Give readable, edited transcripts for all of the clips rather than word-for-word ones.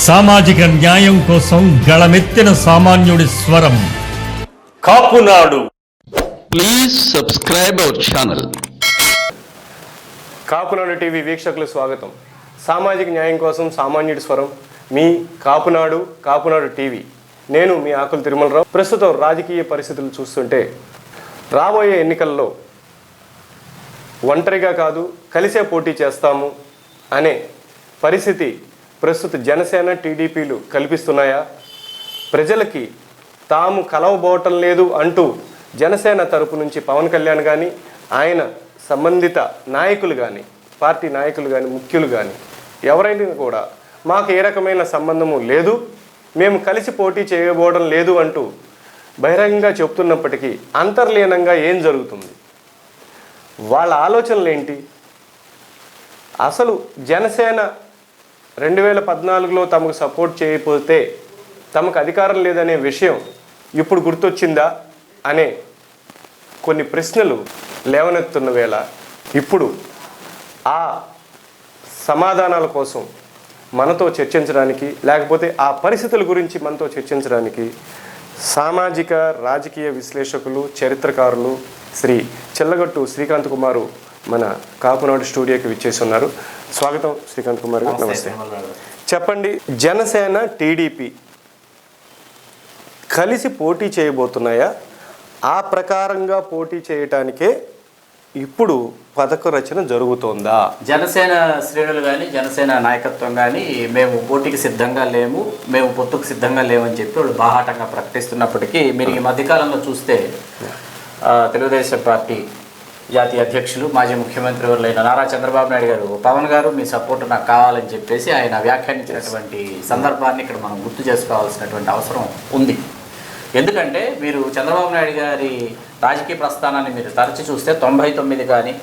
సామాజిక న్యాయం కోసం గళమెత్తిన సామాన్యుడి స్వరం Kapunadu. Please subscribe our channel. Kapunadu TV వీక్షకులకు స్వాగతం. సామాజిక న్యాయం కోసం సామాన్యుడి స్వరం మీ కాపునాడు టీవీ. నేను మీ ఆకుల తిరుమలరావు. ప్రస్తుతం రాజకీయ పరిస్థితులు చూస్తుంటే రాబోయే ఎన్నికల్లో ఒంటరిగా కాదు కలిసే పోటీ చేస్తాము అనే పరిస్థితి ప్రస్తుత జనసేన టీడీపీలు కల్పిస్తున్నాయా? ప్రజలకి తాము కలవబోవటం లేదు అంటూ జనసేన తరపు నుంచి పవన్ కళ్యాణ్ కానీ ఆయన సంబంధిత నాయకులు కానీ పార్టీ నాయకులు కానీ ముఖ్యులు కానీ ఎవరైనా కూడా మాకు ఏ రకమైన సంబంధము లేదు, మేము కలిసి పోటీ చేయబోవడం లేదు అంటూ బహిరంగంగా చెప్తున్నప్పటికీ అంతర్లీనంగా ఏం జరుగుతుంది? వాళ్ళ ఆలోచనలు ఏంటి? అసలు జనసేన 2014లో తమకు సపోర్ట్ చేయకపోతే తమకు అధికారం లేదనే విషయం ఇప్పుడు గుర్తొచ్చిందా అనే కొన్ని ప్రశ్నలు లేవనెత్తున్న వేళ ఇప్పుడు ఆ సమాధానాల కోసం మనతో చర్చించడానికి, లేకపోతే ఆ పరిస్థితుల గురించి మనతో చర్చించడానికి సామాజిక రాజకీయ విశ్లేషకులు చరిత్రకారులు శ్రీ చిల్లగట్టు శ్రీకాంత్ కుమారు మన కాపునాడు స్టూడియోకి విచ్చేసి ఉన్నారు. స్వాగతం శ్రీకాంత్ కుమార్ గారు. నమస్తే. చెప్పండి, జనసేన టీడీపీ కలిసి పోటీ చేయబోతున్నాయా? ఆ ప్రకారంగా పోటీ చేయటానికే ఇప్పుడు పథక రచన జరుగుతోందా? జనసేన శ్రేణులు కానీ జనసేన నాయకత్వం కానీ మేము పోటీకి సిద్ధంగా లేము, మేము పొత్తుకు సిద్ధంగా లేమని చెప్పి వాళ్ళు బాహాటంగా ప్రకటిస్తున్నప్పటికీ మీరు ఈ మధ్యకాలంలో చూస్తే తెలుగుదేశం పార్టీ జాతీయ అధ్యక్షులు మాజీ ముఖ్యమంత్రి వర్లైన నారా చంద్రబాబు నాయుడు గారు పవన్ గారు మీ సపోర్ట్ నాకు కావాలని చెప్పేసి ఆయన వ్యాఖ్యానించినటువంటి సందర్భాన్ని ఇక్కడ మనం గుర్తు చేసుకోవాల్సినటువంటి అవసరం ఉంది. ఎందుకంటే మీరు చంద్రబాబు నాయుడు గారి రాజకీయ ప్రస్థానాన్ని మీరు తరచి చూస్తే 99 కానీ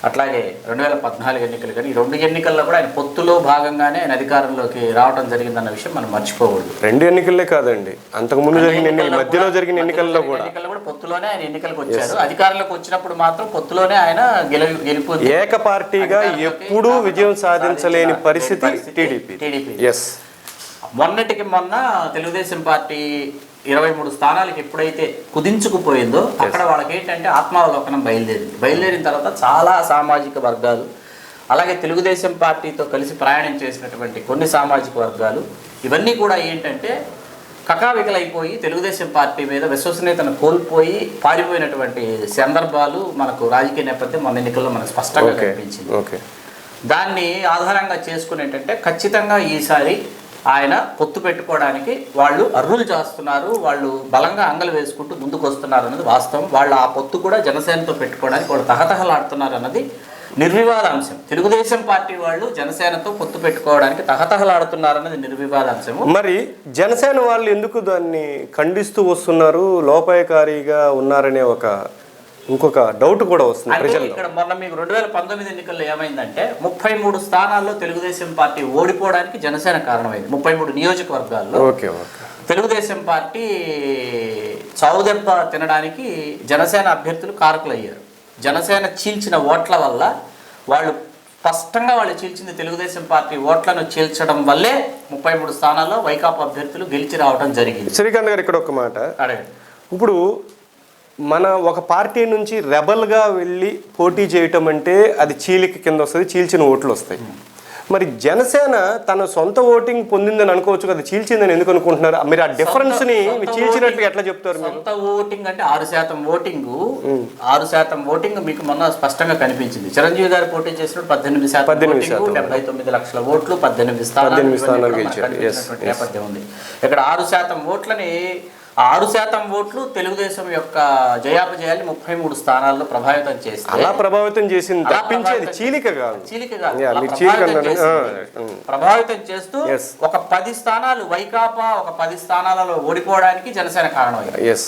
అట్లాగే 2014 ఎన్నికలు కానీ ఈ 2 ఎన్నికల్లో కూడా ఆయన పొత్తులో భాగంగానే ఆయన అధికారంలోకి రావడం జరిగిందన్న విషయం మనం మర్చిపోకూడదు. 2 ఎన్నికలే కాదండి, అంతకుముందు జరిగిన మధ్యలో జరిగిన ఎన్నికల్లో కూడా పొత్తులోనే ఆయన ఎన్నికలకు వచ్చారు. అధికారంలోకి వచ్చినప్పుడు మాత్రం పొత్తులోనే ఆయన గెలుపు ఏక పార్టీగా ఎప్పుడూ విజయం సాధించలేని పరిస్థితి టీడీపీ. మొన్నటికి మొన్న తెలుగుదేశం పార్టీ 23 స్థానాలకు ఎప్పుడైతే కుదించుకుపోయిందో అక్కడ వాళ్ళకి ఏంటంటే ఆత్మావలోకనం బయలుదేరిన తర్వాత చాలా సామాజిక వర్గాలు అలాగే తెలుగుదేశం పార్టీతో కలిసి ప్రయాణం చేసినటువంటి కొన్ని సామాజిక వర్గాలు ఇవన్నీ కూడా ఏంటంటే కకావికలైపోయి తెలుగుదేశం పార్టీ మీద విశ్వసనీయతను కోల్పోయి పారిపోయినటువంటి సందర్భాలు మనకు రాజకీయ నేపథ్యం మొన్న ఎన్నికల్లో మనకు స్పష్టంగా కనిపించింది. దాన్ని ఆధారంగా చేసుకుని ఏంటంటే ఖచ్చితంగా ఈసారి ఆయన పొత్తు పెట్టుకోవడానికి వాళ్ళు అర్రులు చేస్తున్నారు, వాళ్ళు బలంగా అంగలు వేసుకుంటూ ముందుకు వస్తున్నారు అన్నది వాస్తవం. వాళ్ళు ఆ పొత్తు కూడా జనసేనతో పెట్టుకోవడానికి వాళ్ళు తహతహలాడుతున్నారు అన్నది నిర్వివాద అంశం. తెలుగుదేశం పార్టీ వాళ్ళు జనసేనతో పొత్తు పెట్టుకోవడానికి తహతహలాడుతున్నారు అన్నది నిర్వివాద అంశము. మరి జనసేన వాళ్ళు ఎందుకు దాన్ని ఖండిస్తూ వస్తున్నారు, లోపాయకారిగా ఉన్నారనే ఇంకొక డౌట్ కూడా వస్తుంది ప్రజల్లో. ఇక్కడ మొన్న మీకు 2019 ఎన్నికల్లో ఏమైందంటే 33 స్థానాల్లో తెలుగుదేశం పార్టీ ఓడిపోవడానికి జనసేన కారణమైంది. 33 నియోజకవర్గాల్లో తెలుగుదేశం పార్టీ చౌదెబ్బ తినడానికి జనసేన అభ్యర్థులు కారకులయ్యారు. జనసేన చీల్చిన ఓట్ల వల్ల వాళ్ళు స్పష్టంగా వాళ్ళు చీల్చింది తెలుగుదేశం పార్టీ ఓట్లను చీల్చడం వల్లే 33 స్థానాల్లో వైకాపా అభ్యర్థులు గెలిచి రావడం జరిగింది. శ్రీకాంత్ గారు ఇక్కడ ఒక మాట అడగండి. ఇప్పుడు మన ఒక పార్టీ నుంచి రెబల్గా వెళ్ళి పోటీ చేయటం అంటే అది చీలిక కింద వస్తుంది, చీల్చిన ఓట్లు వస్తాయి. మరి జనసేన తన సొంత ఓటింగ్ పొందిందని అనుకోవచ్చు కదా, చీల్చిందని ఎందుకు అనుకుంటున్నారు? మీరు ఆ డిఫరెన్స్ ని చీల్చినట్టు ఎట్లా చెప్తారు? సొంత ఓటింగ్ అంటే 6% ఓటింగ్ 6% ఓటింగ్ మీకు మొన్న స్పష్టంగా కనిపించింది. చిరంజీవి గారు పోటీ చేసినప్పుడు 18%, 79 లక్షల ఓట్లు, 18 స్థానాలు నేపథ్యం ఉంది. ఇక్కడ 6% ఓట్లని 6% ఓట్లు తెలుగుదేశం యొక్క జయాపజయాన్ని 33 స్థానాల్లో ప్రభావితం చేస్తే అలా ప్రభావితం చేసింది తప్పించేది చీలిక కాదు. ప్రభావితం చేస్తూ ఒక 10 స్థానాలు వైకాపా ఒక 10 స్థానాలలో ఓడిపోవడానికి జనసేన కారణమైంది.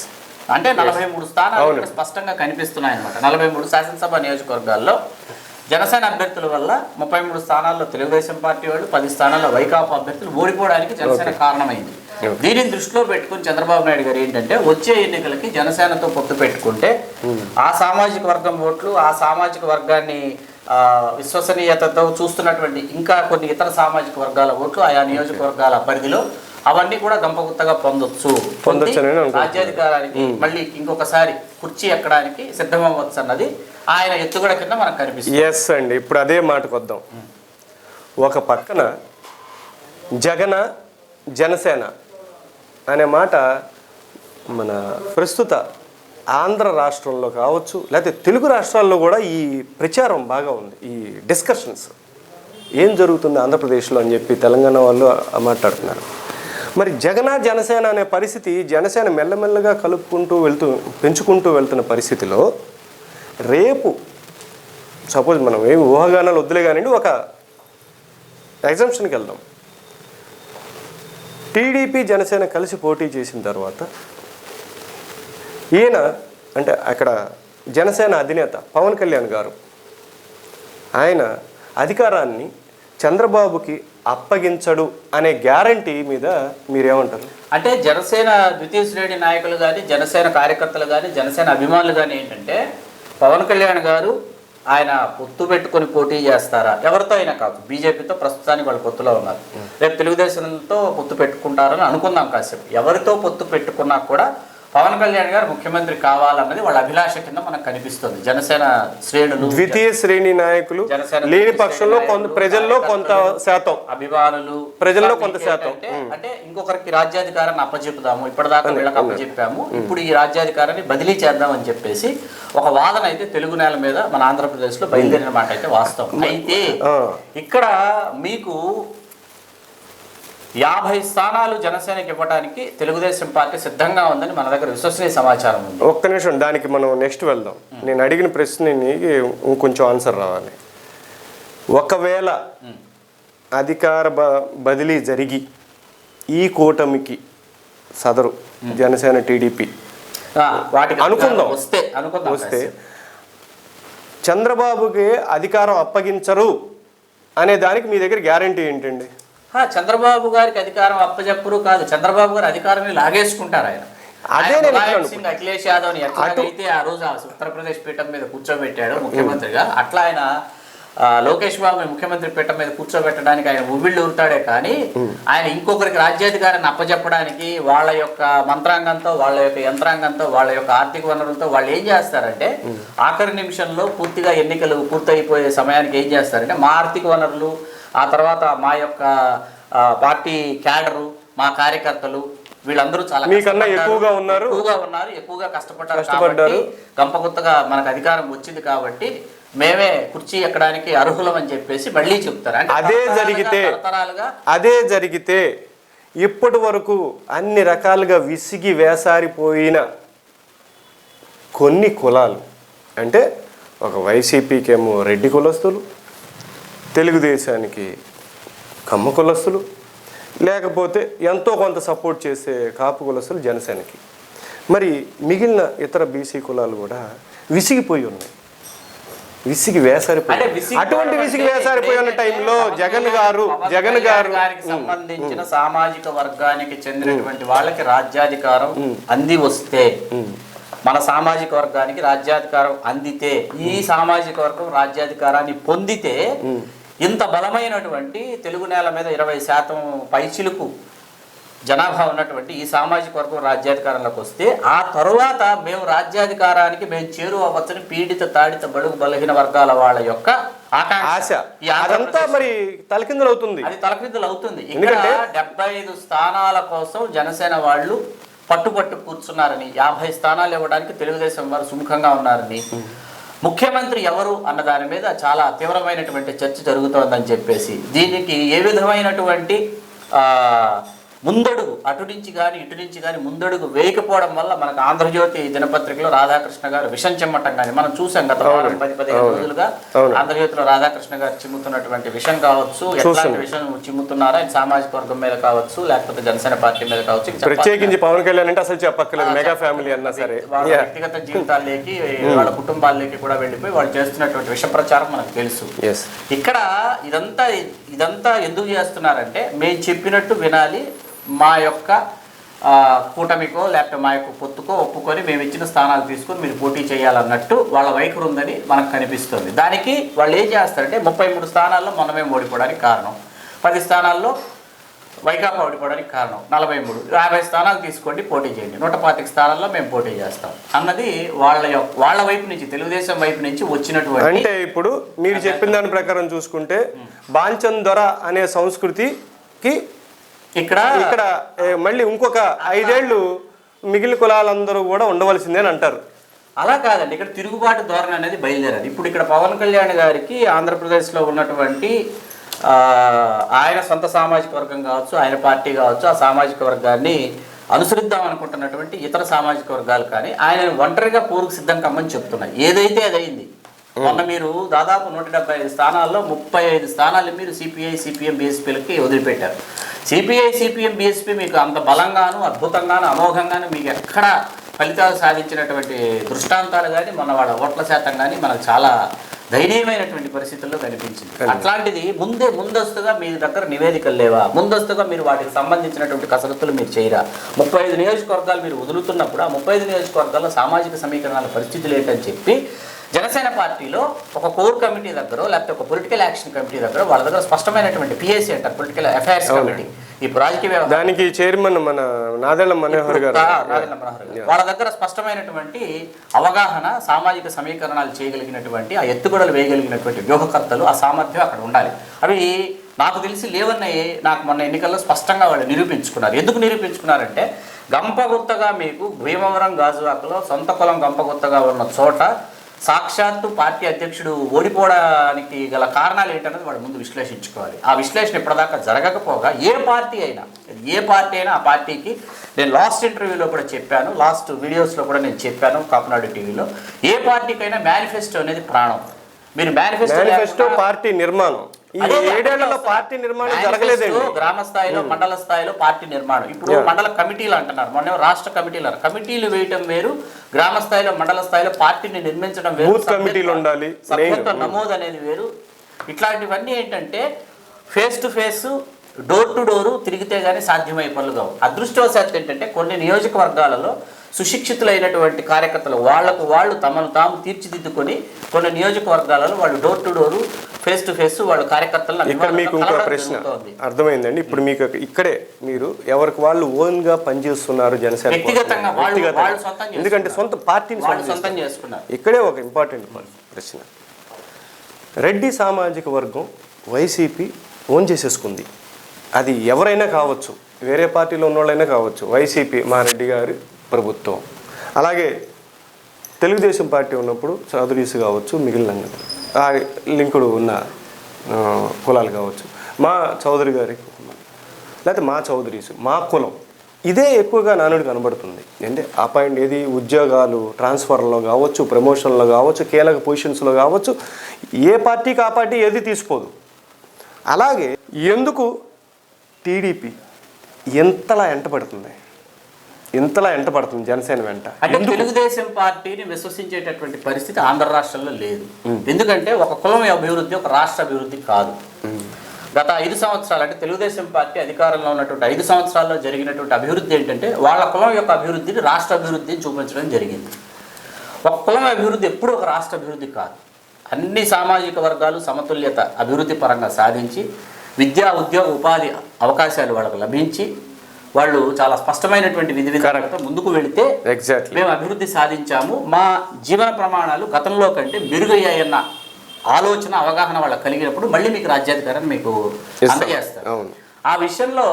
అంటే 43 స్థానాలు స్పష్టంగా కనిపిస్తున్నాయి అన్నమాట. 43 శాసనసభ నియోజకవర్గాల్లో జనసేన అభ్యర్థుల వల్ల 33 స్థానాల్లో తెలుగుదేశం పార్టీ వాళ్ళు 10 స్థానాల్లో వైకాపా అభ్యర్థులు ఓడిపోవడానికి జనసేన కారణమైంది. దీనిని దృష్టిలో పెట్టుకుని చంద్రబాబు నాయుడు గారు ఏంటంటే వచ్చే ఎన్నికలకి జనసేనతో పొత్తు పెట్టుకుంటే ఆ సామాజిక వర్గం ఓట్లు ఆ సామాజిక వర్గాన్ని విశ్వసనీయతతో చూస్తున్నటువంటి ఇంకా కొన్ని ఇతర సామాజిక వర్గాల ఓట్లు ఆయా నియోజకవర్గాల పరిధిలో అవన్నీ కూడా గంపగుత్తగా పొందొచ్చు. రాజ్యాధికారానికి మళ్ళీ ఇంకొకసారి కుర్చీ ఎక్కడానికి సిద్ధమవ్వచ్చు అన్నది ఆయన ఎత్తుగడ కింద మనకు కనిపిస్తుంది. ఎస్ అండి, ఇప్పుడు అదే మాటకు వద్దాం. ఒక పక్కన జనసేన అనే మాట మన ప్రస్తుత ఆంధ్ర రాష్ట్రంలో కావచ్చు, లేకపోతే తెలుగు రాష్ట్రాల్లో కూడా ఈ ప్రచారం బాగా ఉంది. ఈ డిస్కషన్స్ ఏం జరుగుతుంది ఆంధ్రప్రదేశ్లో అని చెప్పి తెలంగాణ వాళ్ళు మాట్లాడుతున్నారు. మరి జనసేన అనే పరిస్థితి, జనసేన మెల్లమెల్లగా పెంచుకుంటూ వెళ్తున్న పరిస్థితిలో రేపు సపోజ్ మనం ఏమి ఊహాగానాలు వద్దులే కానివ్వండి, ఒక ఎగ్జామ్షన్కి వెళ్దాం. టీడీపీ జనసేన కలిసి పోటీ చేసిన తర్వాత ఈయన అంటే అక్కడ జనసేన అధినేత పవన్ కళ్యాణ్ గారు ఆయన అధికారాన్ని చంద్రబాబుకి అప్పగించడు అనే గ్యారంటీ మీద మీరేమంటారు? అంటే జనసేన ద్వితీయ శ్రేణి నాయకులు కానీ, జనసేన కార్యకర్తలు కానీ, జనసేన అభిమానులు కానీ ఏంటంటే పవన్ కళ్యాణ్ గారు ఆయన పొత్తు పెట్టుకొని పోటీ చేస్తారా? ఎవరితో అయినా కాదు, బీజేపీతో ప్రస్తుతానికి వాళ్ళు పొత్తులో ఉన్నారు. రేపు తెలుగుదేశంతో పొత్తు పెట్టుకుంటారని అనుకుందాం కాసేపు. ఎవరితో పొత్తు పెట్టుకున్నా కూడా పవన్ కళ్యాణ్ గారు ముఖ్యమంత్రి కావాలన్నది వాళ్ళ అభిలాష కింద మనకు కనిపిస్తుంది. జనసేన శ్రేణులు, ద్వితీయ శ్రేణి నాయకులు లేని పక్షంలో ప్రజల్లో కొంత శాతం అభిమానులు, ప్రజల్లో కొంత శాతం అంటే ఇంకొకరికి రాజ్యాధికారాన్ని అప్పచెప్పుదాము, ఇప్పటిదాకా వీళ్ళకి అప్పచెప్పాము, ఇప్పుడు ఈ రాజ్యాధికారాన్ని బదిలీ చేద్దాం అని చెప్పేసి ఒక వాదన అయితే తెలుగు నేల మీద మన ఆంధ్రప్రదేశ్ లో బయలుదేరిన మాట అయితే వాస్తవం. అయితే ఇక్కడ మీకు 50 స్థానాలు జనసేనకి ఇవ్వడానికి తెలుగుదేశం పార్టీ సిద్ధంగా ఉందని మన దగ్గర విశ్వసనీయ సమాచారం ఉంది. ఒక్క నిమిషం, దానికి మనం నెక్స్ట్ వెళ్దాం. నేను అడిగిన ప్రశ్నని ఇంకొంచెం ఆన్సర్ రావాలి. ఒకవేళ అధికార బదిలీ జరిగి ఈ కూటమికి సదరు జనసేన టీడీపీ అనుకుందాం వస్తే చంద్రబాబుకి అధికారం అప్పగించరు అనే దానికి మీ దగ్గర గ్యారంటీ ఏంటండి? చంద్రబాబు గారికి అధికారం అప్పచెప్పరు కాదు, చంద్రబాబు గారు అధికారాన్ని లాగేసుకుంటారు. ఆయన అఖిలేష్ యాదవ్ ని ఎట్లాగైతే ఆ రోజు ఉత్తరప్రదేశ్ పీఠం మీద కూర్చోబెట్టాడు ముఖ్యమంత్రిగా, అట్లా ఆయన లోకేష్ బాబు ముఖ్యమంత్రి పీఠం మీద కూర్చోబెట్టడానికి ఆయన ఉవ్విళ్ళు ఊరుతాడే కానీ ఆయన ఇంకొకరికి రాజ్యాధికారాన్ని అప్పచెప్పడానికి వాళ్ళ యొక్క మంత్రాంగంతో, వాళ్ళ యొక్క యంత్రాంగంతో, వాళ్ళ యొక్క ఆర్థిక వనరులతో వాళ్ళు ఏం చేస్తారంటే ఆఖరి నిమిషంలో పూర్తిగా ఎన్నికలు పూర్తయిపోయే సమయానికి ఏం చేస్తారంటే మా ఆర్థిక వనరులు, ఆ తర్వాత మా యొక్క పార్టీ క్యాడరు, మా కార్యకర్తలు వీళ్ళందరూ చాలా ఎక్కువగా ఉన్నారు, ఎక్కువగా కష్టపడ్డారు. గంపగుత్తగా మనకు అధికారం వచ్చింది కాబట్టి మేమే కుర్చీ ఎక్కడానికి అర్హులం అని చెప్పేసి మళ్ళీ చెప్తారు. అదే జరిగితే ఇప్పటి వరకు అన్ని రకాలుగా విసిగి వేసారిపోయిన కొన్ని కులాలు, అంటే ఒక వైసీపీకేమో రెడ్డి కులస్తులు, తెలుగుదేశానికి కమ్మ కులస్తులు, లేకపోతే ఎంతో కొంత సపోర్ట్ చేసే కాపు కులస్తులు జనసేనకి, మరి మిగిలిన ఇతర బీసీ కులాలు కూడా విసిగిపోయి ఉన్నాయి, విసిగి వేసారిపోయి. అటువంటి విసిగి వేసారిపోయిన టైంలో జగన్ గారు సంబంధించిన సామాజిక వర్గానికి చెందినటువంటి వాళ్ళకి రాజ్యాధికారం అంది వస్తే, మన సామాజిక వర్గానికి రాజ్యాధికారం అందితే, ఈ సామాజిక వర్గం రాజ్యాధికారాన్ని పొందితే ఇంత బలమైనటువంటి తెలుగు నేల మీద 20% పైచిలుకు జనాభా ఉన్నటువంటి ఈ సామాజిక వర్గం రాజ్యాధికారంలోకి వస్తే ఆ తరువాత మేము రాజ్యాధికారానికి మేము చేరువవచ్చని పీడిత తాడిత బడుగు బలహీన వర్గాల వాళ్ళ యొక్క ఆకాంక్ష మరి తలకిందులవుతుంది. అది తలకిందులవుతుంది. ఇక్కడ 75 స్థానాల కోసం జనసేన వాళ్ళు పట్టుపట్టు కూర్చున్నారని, 50 స్థానాలు ఇవ్వడానికి తెలుగుదేశం వారు సుముఖంగా ఉన్నారని, ముఖ్యమంత్రి ఎవరు అన్న దాని మీద చాలా తీవ్రమైనటువంటి చర్చ జరుగుతోందని చెప్పేసి దీనికి ఏ విధమైనటువంటి ముందడుగు అటు నుంచి కానీ ఇటు నుంచి కానీ ముందడుగు వేయకపోవడం వల్ల మనకు ఆంధ్రజ్యోతి దినపత్రికలో రాధాకృష్ణ గారు విషం చిమ్మటం కానీ మనం చూసాం. గత 10-15 రోజులుగా ఆంధ్రజ్యోతిలో రాధాకృష్ణ గారు చిమ్ముతున్నటువంటి విషం కావచ్చు, ఎట్లాంటి విషయం చిమ్ముతున్నారా సామాజిక వర్గం మీద కావచ్చు, లేకపోతే జనసేన పార్టీ మీద కావచ్చు, ప్రత్యేకించి పవన్ కళ్యాణ్ అంటే అసలు చెప్పక్కర్లేదు, మెగా ఫ్యామిలీ అన్నా సరే వాళ్ళ వ్యక్తిగత జీవితాల్లోకి వాళ్ళ కుటుంబాల్లోకి కూడా వెళ్ళిపోయి వాళ్ళు చేస్తున్నటువంటి విష ప్రచారం మనకు తెలుసు. ఇక్కడ ఇదంతా ఎందుకు చేస్తున్నారంటే మేము చెప్పినట్టు వినాలి, మా యొక్క కూటమికో లేకపోతే మా యొక్క పొత్తుకో ఒప్పుకొని మేము ఇచ్చిన స్థానాలు తీసుకొని మీరు పోటీ చేయాలన్నట్టు వాళ్ళ వైఖరి ఉందని మనకు కనిపిస్తుంది. దానికి వాళ్ళు ఏం చేస్తారంటే 33 స్థానాల్లో మనమే ఓడిపోవడానికి కారణం, 10 స్థానాల్లో వైకాపా ఓడిపోవడానికి కారణం, 43 50 స్థానాలు తీసుకోండి పోటీ చేయండి, 125 స్థానాల్లో మేము పోటీ చేస్తాం అన్నది వాళ్ళ వైపు నుంచి, తెలుగుదేశం వైపు నుంచి వచ్చినటువంటి. అంటే ఇప్పుడు మీరు చెప్పిన దాని ప్రకారం చూసుకుంటే బాంచన్ దొర అనే సంస్కృతికి ఇక్కడ మళ్ళీ ఇంకొక 5 ఏళ్ళు మిగిలిన కులాలందరూ కూడా ఉండవలసిందే అని అంటారు. అలా కాదండి, ఇక్కడ తిరుగుబాటు ధోరణి అనేది బయలుదేరాలి. ఇప్పుడు ఇక్కడ పవన్ కళ్యాణ్ గారికి ఆంధ్రప్రదేశ్లో ఉన్నటువంటి ఆయన సొంత సామాజిక వర్గం కావచ్చు, ఆయన పార్టీ కావచ్చు, ఆ సామాజిక వర్గాన్ని అనుసరిద్దాం అనుకుంటున్నటువంటి ఇతర సామాజిక వర్గాలు కానీ ఆయన ఒంటరిగా పోరుకు సిద్ధం కమ్మని చెప్తున్నాయి. ఏదైతే అదైంది. మొన్న మీరు దాదాపు 175 స్థానాల్లో 35 స్థానాలు మీరు సిపిఐ, సిపిఎం, బీఎస్పీలకి వదిలిపెట్టారు. సిపిఐ, సిపిఎం, బీఎస్పీ మీకు అంత బలంగాను, అద్భుతంగాను, అమోఘంగాను మీకు ఎక్కడ ఫలితాలు సాధించినటువంటి దృష్టాంతాలు కానీ మొన్న వాళ్ళ ఓట్ల శాతం కానీ మనకు చాలా దయనీయమైనటువంటి పరిస్థితుల్లో కనిపించింది. అట్లాంటిది ముందస్తుగా మీ దగ్గర నివేదికలు లేవా? ముందస్తుగా మీరు వాటికి సంబంధించినటువంటి కసరత్తులు మీరు చేయరా? 35 నియోజకవర్గాలు మీరు వదులుతున్నప్పుడు ఆ 35 నియోజకవర్గాల్లో సామాజిక సమీకరణాల పరిస్థితులు ఏంటని చెప్పి జనసేన పార్టీలో ఒక కోర్ కమిటీ దగ్గర లేకపోతే ఒక పొలిటికల్ యాక్షన్ కమిటీ దగ్గర వాళ్ళ దగ్గర స్పష్టమైనటువంటి పిఎస్సీ అంటారు, పొలిటికల్ అఫైర్స్ కమిటీ, ఇప్పుడు రాజకీయ దానికి చైర్మన్ మన నాదెళ్ల మనోహర్ గారు, వాళ్ళ దగ్గర స్పష్టమైనటువంటి అవగాహన, సామాజిక సమీకరణాలు చేయగలిగినటువంటి, ఆ ఎత్తుగడలు వేయగలిగినటువంటి వ్యూహకర్తలు, ఆ సామర్థ్యం అక్కడ ఉండాలి. అవి నాకు తెలిసి లేవన్నాయి. నాకు మొన్న ఎన్నికల్లో స్పష్టంగా వాళ్ళు నిరూపించుకున్నారు. ఎందుకు నిరూపించుకున్నారంటే గంపగుత్తగా మీకు భీమవరం గాజువాకలో సొంత కులం గంపగుత్తగా ఉన్న చోట సాక్షాత్తు పార్టీ అధ్యక్షుడు ఓడిపోవడానికి గల కారణాలు ఏంటన్నది వాడు ముందు విశ్లేషించుకోవాలి. ఆ విశ్లేషణ ఇప్పటిదాకా జరగకపోగా ఏ పార్టీ అయినా ఆ పార్టీకి నేను లాస్ట్ ఇంటర్వ్యూలో కూడా చెప్పాను, లాస్ట్ వీడియోస్లో కూడా నేను చెప్పాను కాపునాడు టీవీలో, ఏ పార్టీకైనా మేనిఫెస్టో అనేది ప్రాణం. మీరు మేనిఫెస్టో పార్టీ నిర్మాణం, ఈ 7 ఏళ్లలో పార్టీ నిర్మాణం జరగలేదండి. గ్రామ స్థాయిలో, మండల స్థాయిలో పార్టీ నిర్మాణం. ఇప్పుడు మండల కమిటీలు అంటున్నారు, మొన్న రాష్ట్ర కమిటీలు కమిటీలు వేయటం వేరు, గ్రామ స్థాయిలో మండల స్థాయిలో పార్టీని నిర్మించడం వేరు, కమిటీలు ఉండాలి, సభ్యత్వ నమోదు అనేది వేరు. ఇట్లాంటివన్నీ ఏంటంటే face to face, door to door తిరిగితే కానీ సాధ్యమయ్యే పనులు కావు. అదృష్టవశాత్తు ఏంటంటే కొన్ని నియోజకవర్గాలలో సుశిక్షితులైనటువంటి కార్యకర్తలు వాళ్ళకు వాళ్ళు తమను తాము తీర్చిదిద్దుకొని కొన్ని నియోజకవర్గాలలో వాళ్ళు door to door, face to face వాళ్ళ కార్యకర్తలను. ఇక్కడ మీకు ఇంకో ప్రశ్న అర్థమైందండి. ఇప్పుడు మీకు ఇక్కడే మీరు ఎవరికి వాళ్ళు ఓన్గా పనిచేస్తున్నారు జనసేన వ్యక్తిగతంగా, ఎందుకంటే సొంత పార్టీని సొంతం చేసుకున్నారు. ఇక్కడే ఒక ఇంపార్టెంట్ ప్రశ్న. రెడ్డి సామాజిక వర్గం వైసీపీ ఓన్ చేసేసుకుంది. అది ఎవరైనా కావచ్చు, వేరే పార్టీలో ఉన్న వాళ్ళైనా కావచ్చు. వైసీపీ మా రెడ్డి గారి ప్రభుత్వం, అలాగే తెలుగుదేశం పార్టీ ఉన్నప్పుడు చౌదరీస్ కావచ్చు, మిగిలిన లింకుడు ఉన్న కులాలు కావచ్చు, మా చౌదరి గారి లేకపోతే మా చౌదరీస్, మా కులం, ఇదే ఎక్కువగా నానుడు కనబడుతుంది. అంటే ఆ పాయింట్ ఏది ఉద్యోగాలు ట్రాన్స్ఫర్లో కావచ్చు, ప్రమోషన్లో కావచ్చు, కీలక పొజిషన్స్లో కావచ్చు, ఏ పార్టీకి ఆ పార్టీ ఏది తీసుకోదు. అలాగే ఎందుకు టీడీపీ ఇంతలా ఎంటపడుతుంది జనసేన వెంట? అంటే తెలుగుదేశం పార్టీని విశ్వసించేటటువంటి పరిస్థితి ఆంధ్ర రాష్ట్రంలో లేదు. ఎందుకంటే ఒక కులం అభివృద్ధి ఒక రాష్ట్ర అభివృద్ధి కాదు. గత 5 సంవత్సరాలు అంటే తెలుగుదేశం పార్టీ అధికారంలో ఉన్నటువంటి 5 సంవత్సరాల్లో జరిగినటువంటి అభివృద్ధి ఏంటంటే వాళ్ళ కులం యొక్క అభివృద్ధిని రాష్ట్ర అభివృద్ధిని చూపించడం జరిగింది. ఒక కులం అభివృద్ధి ఎప్పుడూ ఒక రాష్ట్ర అభివృద్ధి కాదు. అన్ని సామాజిక వర్గాలు సమతుల్యత అభివృద్ధి పరంగా సాధించి, విద్యా ఉద్యోగ ఉపాధి అవకాశాలు వాళ్ళకు లభించి, వాళ్ళు చాలా స్పష్టమైనటువంటి విధి విధానాలతో ముందుకు వెళితే మేము అభివృద్ధి సాధించాము, మా జీవన ప్రమాణాలు గతంలో కంటే మెరుగయ్యాయన్న ఆలోచన, అవగాహన వాళ్ళకి కలిగినప్పుడు మళ్ళీ మీకు రాజ్యాధికారాన్ని మీకు అందజేస్తారు. ఆ విషయంలో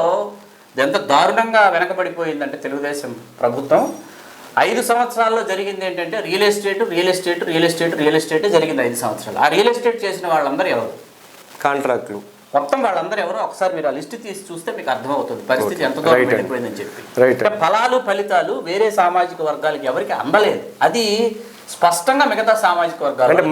ఎంత దారుణంగా వెనకబడిపోయిందంటే తెలుగుదేశం ప్రభుత్వం 5 సంవత్సరాల్లో జరిగింది ఏంటంటే రియల్ ఎస్టేట్ జరిగింది 5 సంవత్సరాలు. ఆ రియల్ ఎస్టేట్ చేసిన వాళ్ళందరూ ఎవరు? కాంట్రాక్టులు మొత్తం వాళ్ళందరూ ఎవరో ఒకసారి మీరు ఆ లిస్ట్ తీసి చూస్తే మీకు అర్థమవుతుంది పరిస్థితి ఎంత దూరం వెళ్ళిపోయిందని చెప్పి. ఫలాలు వేరే సామాజిక వర్గాలకి ఎవరికి అందలేదు. అది స్పష్టంగా మిగతా సామాజిక వర్గాలు అంటే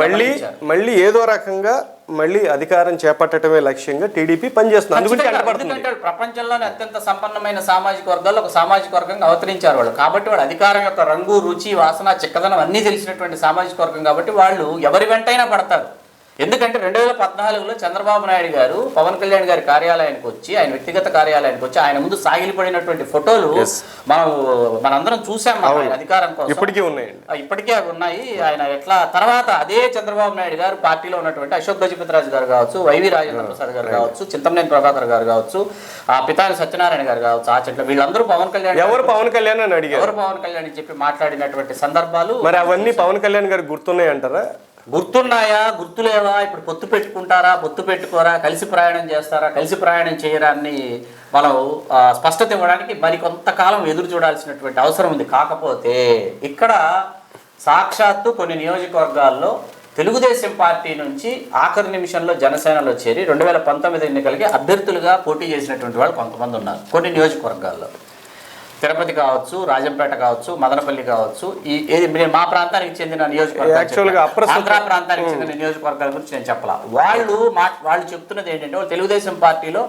మళ్ళీ ఏదో రకంగా మళ్ళీ అధికారం చేపట్టడమే లక్ష్యంగా టీడీపీ పనిచేస్తుంది. ఎందుకంటే ప్రపంచంలోనే అత్యంత సంపన్నమైన సామాజిక వర్గాల్లో ఒక సామాజిక వర్గంగా అవతరించారు వాళ్ళు. కాబట్టి వాళ్ళు అధికారం యొక్క రంగు, రుచి, వాసన, చిక్కదనం అన్నీ తెలిసినటువంటి సామాజిక వర్గం కాబట్టి వాళ్ళు ఎవరి వెంటైనా పడతారు. ఎందుకంటే 2014లో చంద్రబాబు నాయుడు గారు పవన్ కళ్యాణ్ గారి కార్యాలయానికి వచ్చి, ఆయన వ్యక్తిగత కార్యాలయానికి వచ్చి ఆయన ముందు సాగిలిపడినటువంటి ఫోటోలు మనందరం చూసాం. అధికారం కోసం ఇప్పటికీ ఉన్నాయండి, ఇప్పటికే అవి ఉన్నాయి. ఆయన ఎట్లా తర్వాత అదే చంద్రబాబు నాయుడు గారు పార్టీలో ఉన్నటువంటి అశోక్ గజపతిరాజు గారు కావచ్చు, వైవి రాజేంద్ర ప్రసాద్ గారు కావచ్చు, చింతమనేని ప్రభాకర్ గారు కావచ్చు, ఆ పితాని సత్యనారాయణ గారు కావచ్చు, ఆ చెట్ల వీళ్ళందరూ పవన్ కళ్యాణ్ పవన్ కళ్యాణ్ అని అడిగారు. ఎవరు పవన్ కళ్యాణ్ అని చెప్పి మాట్లాడినటువంటి సందర్భాలు మరి అవన్నీ పవన్ కళ్యాణ్ గారికి గుర్తున్నాయి అంటారా? గుర్తున్నాయా, గుర్తులేవా? ఇప్పుడు పొత్తు పెట్టుకుంటారా, పొత్తు పెట్టుకోరా, కలిసి ప్రయాణం చేస్తారా, కలిసి ప్రయాణం చేయరాన్ని మనం స్పష్టత ఇవ్వడానికి మరి కొంతకాలం ఎదురు చూడాల్సినటువంటి అవసరం ఉంది. కాకపోతే ఇక్కడ సాక్షాత్తు కొన్ని నియోజకవర్గాల్లో తెలుగుదేశం పార్టీ నుంచి ఆఖరి నిమిషంలో జనసేనలో చేరి 2019 ఎన్నికలకి అభ్యర్థులుగా పోటీ చేసినటువంటి వాళ్ళు కొంతమంది ఉన్నారు. కొన్ని నియోజకవర్గాల్లో తిరుపతి కావచ్చు, రాజంపేట కావచ్చు, మదనపల్లి కావచ్చు, మా ప్రాంతానికి చెందిన నియోజకవర్గాలు, ఆంధ్ర ప్రాంతానికి చెందిన నియోజకవర్గాల గురించి నేను చెప్పాల. వాళ్ళు చెప్తున్నది ఏంటంటే వాళ్ళు తెలుగుదేశం పార్టీలో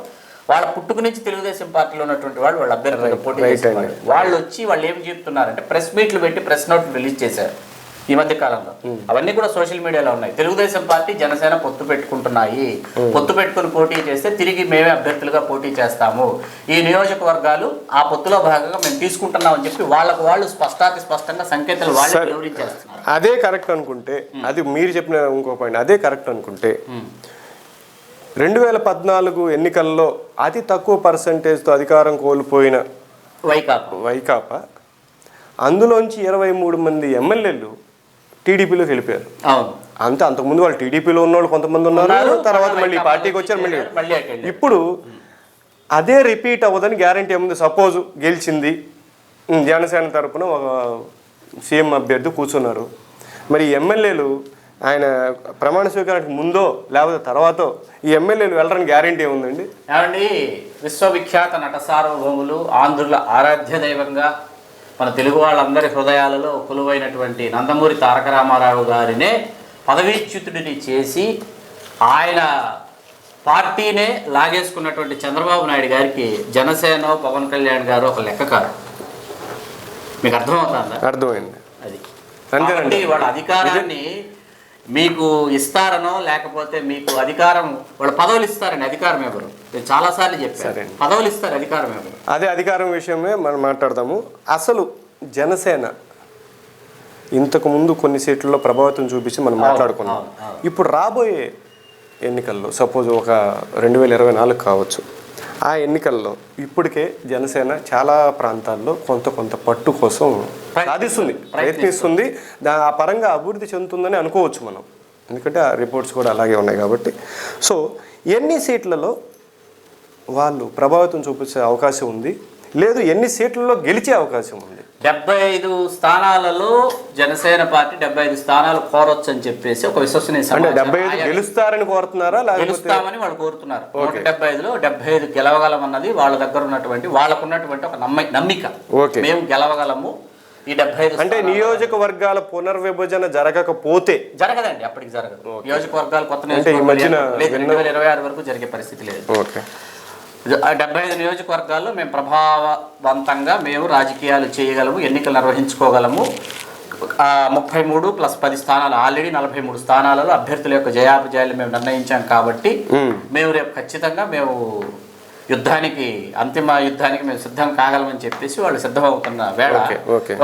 వాళ్ళ పుట్టుక నుంచి తెలుగుదేశం పార్టీలో ఉన్నటువంటి వాళ్ళు అభ్యర్థులుగా పోటీ చేసేవాళ్ళు. వాళ్ళు వచ్చి వాళ్ళు ఏం చెప్తున్నారంటే ప్రెస్ మీట్లు పెట్టి ప్రెస్ నోట్లు రిలీజ్ చేశారు ఈ మధ్య కాలంలో. అవన్నీ కూడా సోషల్ మీడియాలో ఉన్నాయి. తెలుగుదేశం పార్టీ జనసేన పొత్తు పెట్టుకుంటున్నాయి, పొత్తు పెట్టుకుని పోటీ చేస్తే తిరిగి మేమే అభ్యర్థులుగా పోటీ చేస్తాము, ఈ నియోజకవర్గాలు ఆ పొత్తులో భాగంగా మేము తీసుకుంటున్నామని చెప్పి వాళ్ళు స్పష్టంగా సంకేతాలు వాళ్ళు వివరించేస్తున్నారు. అదే కరెక్ట్ అనుకుంటే, అది మీరు చెప్పిన ఇంకో పాయింట్ అదే కరెక్ట్ అనుకుంటే 2014 ఎన్నికల్లో అతి తక్కువ పర్సంటేజ్తో అధికారం కోల్పోయిన వైకాపా అందులోంచి 23 మంది ఎమ్మెల్యేలు టీడీపీలోకి వెళ్ళిపోయారు. అంతకుముందు వాళ్ళు టీడీపీలో ఉన్న వాళ్ళు కొంతమంది ఉన్నారు, తర్వాత మళ్ళీ పార్టీకి వచ్చారు. మళ్ళీ ఇప్పుడు అదే రిపీట్ అవ్వదని గ్యారంటీ ఏముంది? సపోజ్ గెలిచింది, జనసేన తరపున ఒక సీఎం అభ్యర్థి కూర్చున్నారు, మరి ఎమ్మెల్యేలు ఆయన ప్రమాణ స్వీకారానికి ముందో లేకపోతే తర్వాతో ఈ ఎమ్మెల్యేలు వెళ్ళడానికి గ్యారంటీ ఏముందండి? ఏమండి, విశ్వవిఖ్యాత నట సార్వభౌములు, ఆంధ్రుల ఆరాధ్య దైవంగా మన తెలుగు వాళ్ళందరి హృదయాలలో కొలువైనటువంటి నందమూరి తారక రామారావు గారినే పదవీచ్యుతుడిని చేసి ఆయన పార్టీనే లాగేసుకున్నటువంటి చంద్రబాబు నాయుడు గారికి జనసేన పవన్ కళ్యాణ్ గారు ఒక లెక్క కాదు. మీకు అర్థమవుతుందా? అర్థమైంది. అది అంతేనండి. వాళ్ళ అధికారాన్ని మీకు ఇస్తారనో లేకపోతే మీకు అధికారం వాళ్ళు పదవులు ఇస్తారండి. అధికారం ఎవరు? నేను చాలాసార్లు చెప్పాను, పదవులు ఇస్తారు, అధికారం ఎవరు? అదే అధికారం విషయమే మనం మాట్లాడదాము. అసలు జనసేన ఇంతకు ముందు కొన్ని సీట్లలో ప్రభావితం చూపించి మనం మాట్లాడుకున్నాం. ఇప్పుడు రాబోయే ఎన్నికల్లో సపోజ్ ఒక 2024 కావచ్చు, ఆ ఎన్నికల్లో ఇప్పటికే జనసేన చాలా ప్రాంతాల్లో కొంత పట్టు కోసం ప్రయత్నిస్తుంది. ఆ పరంగా అభివృద్ధి చెందుతుందని అనుకోవచ్చు మనం, ఎందుకంటే ఆ రిపోర్ట్స్ కూడా అలాగే ఉన్నాయి కాబట్టి. సో ఎన్ని సీట్లలో వాళ్ళు ప్రభావితం చూపించే అవకాశం ఉంది, లేదు ఎన్ని సీట్లలో గెలిచే అవకాశం ఉంది? 75 స్థానాలలో జనసేన పార్టీ 75 స్థానాలు కోరొచ్చు అని చెప్పేసి ఒక విశ్వసనీయ 75 గెలుస్తారని కోరుతున్నారా? గెలుస్తామని వాళ్ళు కోరుతున్నారు. 175లో 75 గెలవగలమన్నది వాళ్ళ దగ్గర ఉన్నటువంటి వాళ్ళకున్నటువంటి ఒక నమ్మిక. మేము గెలవగలము ఈ 75. అంటే నియోజకవర్గాల పునర్విభజన జరగకపోతే జరగదండి, అప్పటికి జరగదు. నియోజకవర్గాలు కొత్త 2026 వరకు జరిగే పరిస్థితి లేదు. 75 నియోజకవర్గాల్లో మేము ప్రభావవంతంగా మేము రాజకీయాలు చేయగలము, ఎన్నికలు నిర్వహించుకోగలము. 33 + 10 స్థానాలు, ఆల్రెడీ 43 స్థానాలలో అభ్యర్థుల యొక్క జయాపజయాలు మేము నిర్ణయించాం కాబట్టి మేము రేపు ఖచ్చితంగా మేము అంతిమ యుద్ధానికి మేము సిద్ధం కాగలమని చెప్పేసి వాళ్ళు సిద్ధమవుతున్న వేళ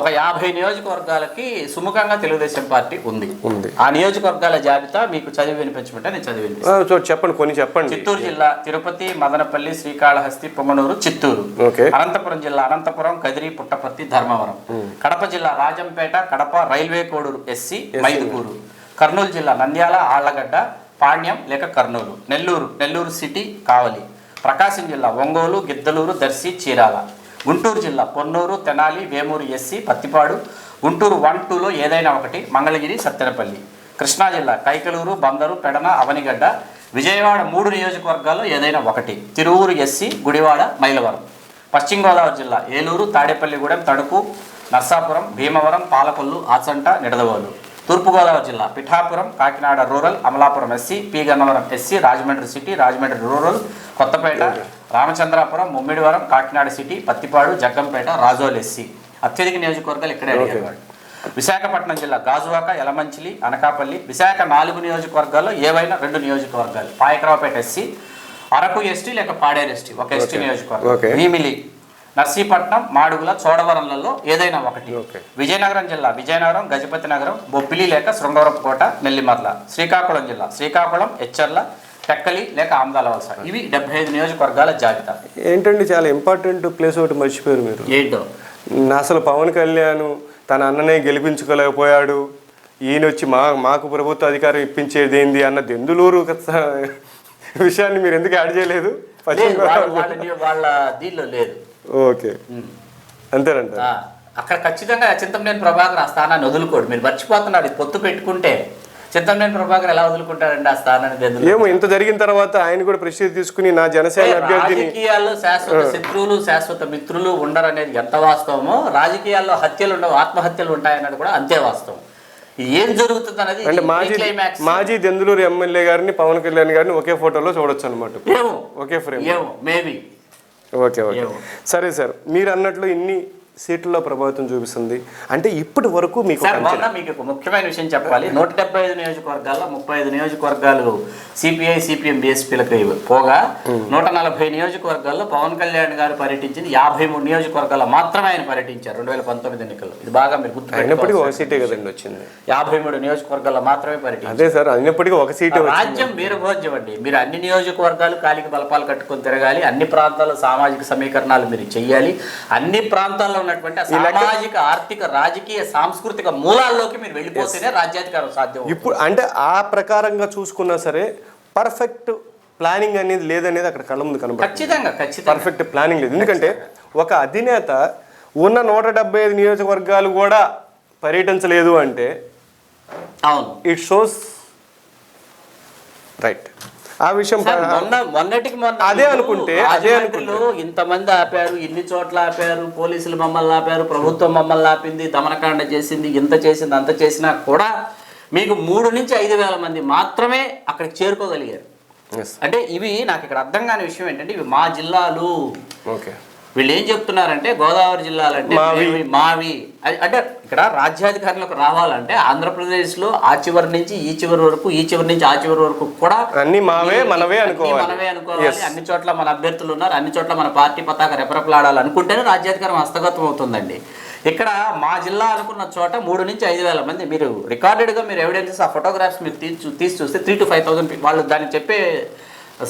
ఒక 50 నియోజకవర్గాలకి సుముఖంగా తెలుగుదేశం పార్టీ ఉంది. ఆ నియోజకవర్గాల జాబితా మీకు చదివి వినిపించమంటే నేను చదివి వినిపిస్తాను. చెప్పండి, కొన్ని చెప్పండి. చిత్తూరు జిల్లా తిరుపతి, మదనపల్లి, శ్రీకాళహస్తి, పొంగనూరు, చిత్తూరు. అనంతపురం జిల్లా అనంతపురం, కదిరి, పుట్టపర్తి, ధర్మవరం. కడప జిల్లా రాజంపేట, కడప, రైల్వే కోడూరు, ఎస్సీ, మైదుకూరు. కర్నూలు జిల్లా నంద్యాల, ఆళ్లగడ్డ, పాణ్యం లేక కర్నూలు. నెల్లూరు సిటీ, కావలి. ప్రకాశం జిల్లా ఒంగోలు, గిద్దలూరు, దర్శి, చీరాల. గుంటూరు జిల్లా పొన్నూరు, తెనాలి, వేమూరు, ఎస్సీ, పత్తిపాడు. గుంటూరు 1, 2లో ఏదైనా ఒకటి, మంగళగిరి, సత్తెనపల్లి. కృష్ణా జిల్లా కైకలూరు, బందరు, పెడన, అవనిగడ్డ. విజయవాడ 3 నియోజకవర్గాల్లో ఏదైనా ఒకటి, తిరువూరు, ఎస్సీ, గుడివాడ, మైలవరం. పశ్చిమ గోదావరి జిల్లా ఏలూరు, తాడేపల్లిగూడెం, తణుకు, నర్సాపురం, భీమవరం, పాలకొల్లు, ఆచంట, నిడదవోలు. తూర్పుగోదావరి జిల్లా Pithapuram, Kakinada rural, Amalapuram SC, P Gannavaram SC, Rajahmundry city, Rajahmundry rural, Kothapeta, Ramachandrapuram, Mummidivaram, Kakinada city, Pathipadu, Jaggampeta, Razole SC. అత్యధిక నియోజకవర్గాలు ఇక్కడే అడిగేవాడు. విశాఖపట్నం జిల్లా గాజువాక, యలమంచిలి, అనకాపల్లి. విశాఖ 4 నియోజకవర్గాల్లో ఏవైనా 2 నియోజకవర్గాలు. పాయకరావుపేట ఎస్సీ, అరకు ఎస్టీ లేక పాడేరు ఎస్టీ ఒక ఎస్టీ నియోజకవర్గం. భీమిలి, నర్సీపట్నం, మాడుగుల, చోడవరంలలో ఏదైనా ఒకటి. విజయనగరం జిల్లా విజయనగరం, గజపతి నగరం, బొబ్బిలి లేక శృంగవరపుకోట, నెల్లిమర్ల. శ్రీకాకుళం జిల్లా శ్రీకాకుళం, ఎచ్చర్ల, టెక్కలి లేక ఆమదాల వలస. ఇవి 75 నియోజకవర్గాల జాబితా. ఏంటండి చాలా ఇంపార్టెంట్ ప్లేస్ ఒకటి మర్చిపోయారు మీరు. ఏంటో అసలు పవన్ కళ్యాణ్ తన అన్ననే గెలిపించుకోలేకపోయాడు, ఈయన వచ్చి మాకు ప్రభుత్వ అధికారం ఇప్పించేది ఏంది అన్న దెందులూరు విషయాన్ని మీరు ఎందుకు యాడ్ చేయలేదు? వాళ్ళ దీనిలో లేదు. ఓకే, అంతేనంట. అక్కడ ఖచ్చితంగా చింతమనేని ప్రభాకర్ ఆ స్థానాన్ని వదులుకోడు. మీరు మర్చిపోతున్నాడు. పొత్తు పెట్టుకుంటే చింతమనేని ప్రభాకర్ ఎలా వదులుకుంటారండి ఆ స్థానాన్ని? ఏమో ఇంత జరిగిన తర్వాత ఆయన కూడా ప్రసిద్ధి తీసుకుని నా జనసేన అభ్యర్థిని. రాజకీయాల్లో శాశ్వత శత్రువులు శాశ్వత మిత్రులు ఉండరనేది ఎంత వాస్తవమో, రాజకీయాల్లో హత్యలు ఉండవు, ఆత్మహత్యలు ఉంటాయన్నది కూడా అంతే వాస్తవం. ఏం జరుగుతుంది అనేది అంటే మాజీ దెందులూరు ఎమ్మెల్యే గారిని పవన్ కళ్యాణ్ గారిని ఒకే ఫోటోలో చూడొచ్చు అనమాట, ఒకే ఫ్రేమ్. మేబీ. ఓకే ఓకే, సరే సార్. మీరు అన్నట్లు ఇన్ని సీట్లలో ప్రభావితం చూపిస్తుంది అంటే ఇప్పటి వరకు మీకు మీకు ముఖ్యమైన విషయం చెప్పాలి. 175 నియోజకవర్గాల్లో 35 నియోజకవర్గాలు సిపిఐ సిపిఎం బిఎస్పీలకు పోగా 140 నియోజకవర్గాల్లో పవన్ కళ్యాణ్ గారు పర్యటించింది 53 నియోజకవర్గాల్లో మాత్రమే ఆయన పర్యటించారు 2019 ఎన్నికల్లో. ఇది బాగా మీరు గుర్తుపెట్టుకోండి. ఒక సీటే కదండి వచ్చింది. 53 నియోజకవర్గాల్లో మాత్రమే పర్యటించారు. అదే సార్, అయినప్పటికీ ఒక సీటే. రాజ్యం వీరభోజ్యం అండి. మీరు అన్ని నియోజకవర్గాలు కాలికి బలపాలు కట్టుకొని తిరగాలి, అన్ని ప్రాంతాల్లో సామాజిక సమీకరణాలు మీరు చెయ్యాలి, అన్ని ప్రాంతాల్లో ఉన్నటువంటి సామాజిక ఆర్థిక రాజకీయ సాంస్కృతిక మూలాల్లోకి మీరు వెళ్ళిపోతేనే రాజ్యాధికారం సాధ్యం. ఇప్పుడు అంటే ఆ ప్రకారంగా చూసుకున్నా సరే పర్ఫెక్ట్ ప్లానింగ్ అనేది లేదనేది అక్కడ కళ్ళ ముందు కనబడుతుంది. ఖచ్చితంగా పర్ఫెక్ట్ ప్లానింగ్ లేదు. ఎందుకంటే ఒక అధినేత ఉన్న 175 నియోజకవర్గాలు కూడా పర్యటించలేదు అంటే అవును, ఇట్ షోస్ రైట్. ఆ విషయం మొన్నటికి అదే అనుకుంటే ఇంతమంది ఆపారు, ఇన్ని చోట్ల ఆపారు, పోలీసులు మమ్మల్ని ఆపారు, ప్రభుత్వం మమ్మల్ని ఆపింది, దమనకాండ చేసింది, ఇంత చేసింది అంత చేసినా కూడా మీకు 3 నుంచి 5 వేల మంది మాత్రమే అక్కడికి చేరుకోగలిగారు. అంటే ఇవి నాకు ఇక్కడ అర్థం కాని విషయం ఏంటంటే ఇవి మా జిల్లాలు. ఓకే, వీళ్ళు ఏం చెప్తున్నారంటే గోదావరి జిల్లాలంటే మావి అంటే ఇక్కడ రాజ్యాధికారులకు రావాలంటే ఆంధ్రప్రదేశ్లో ఆ చివరి నుంచి ఈ చివరి వరకు, ఈ చివరి నుంచి ఆ చివరి వరకు కూడా అన్ని మనవే అనుకోవాలి. అన్ని చోట్ల మన అభ్యర్థులు ఉన్నారు, అన్ని చోట్ల మన పార్టీ పతాక రెపరెపలాడాలి అనుకుంటేనే రాజ్యాధికారం హస్తగతం అవుతుందండి. ఇక్కడ మా జిల్లా అనుకున్న చోట 3 నుంచి 5 వేల మంది మీరు రికార్డెడ్గా మీరు ఎవిడెన్సెస్ ఆ ఫోటోగ్రాఫ్స్ మీరు తీసి చూస్తే 3 to 5,000 వాళ్ళు దానికి చెప్పే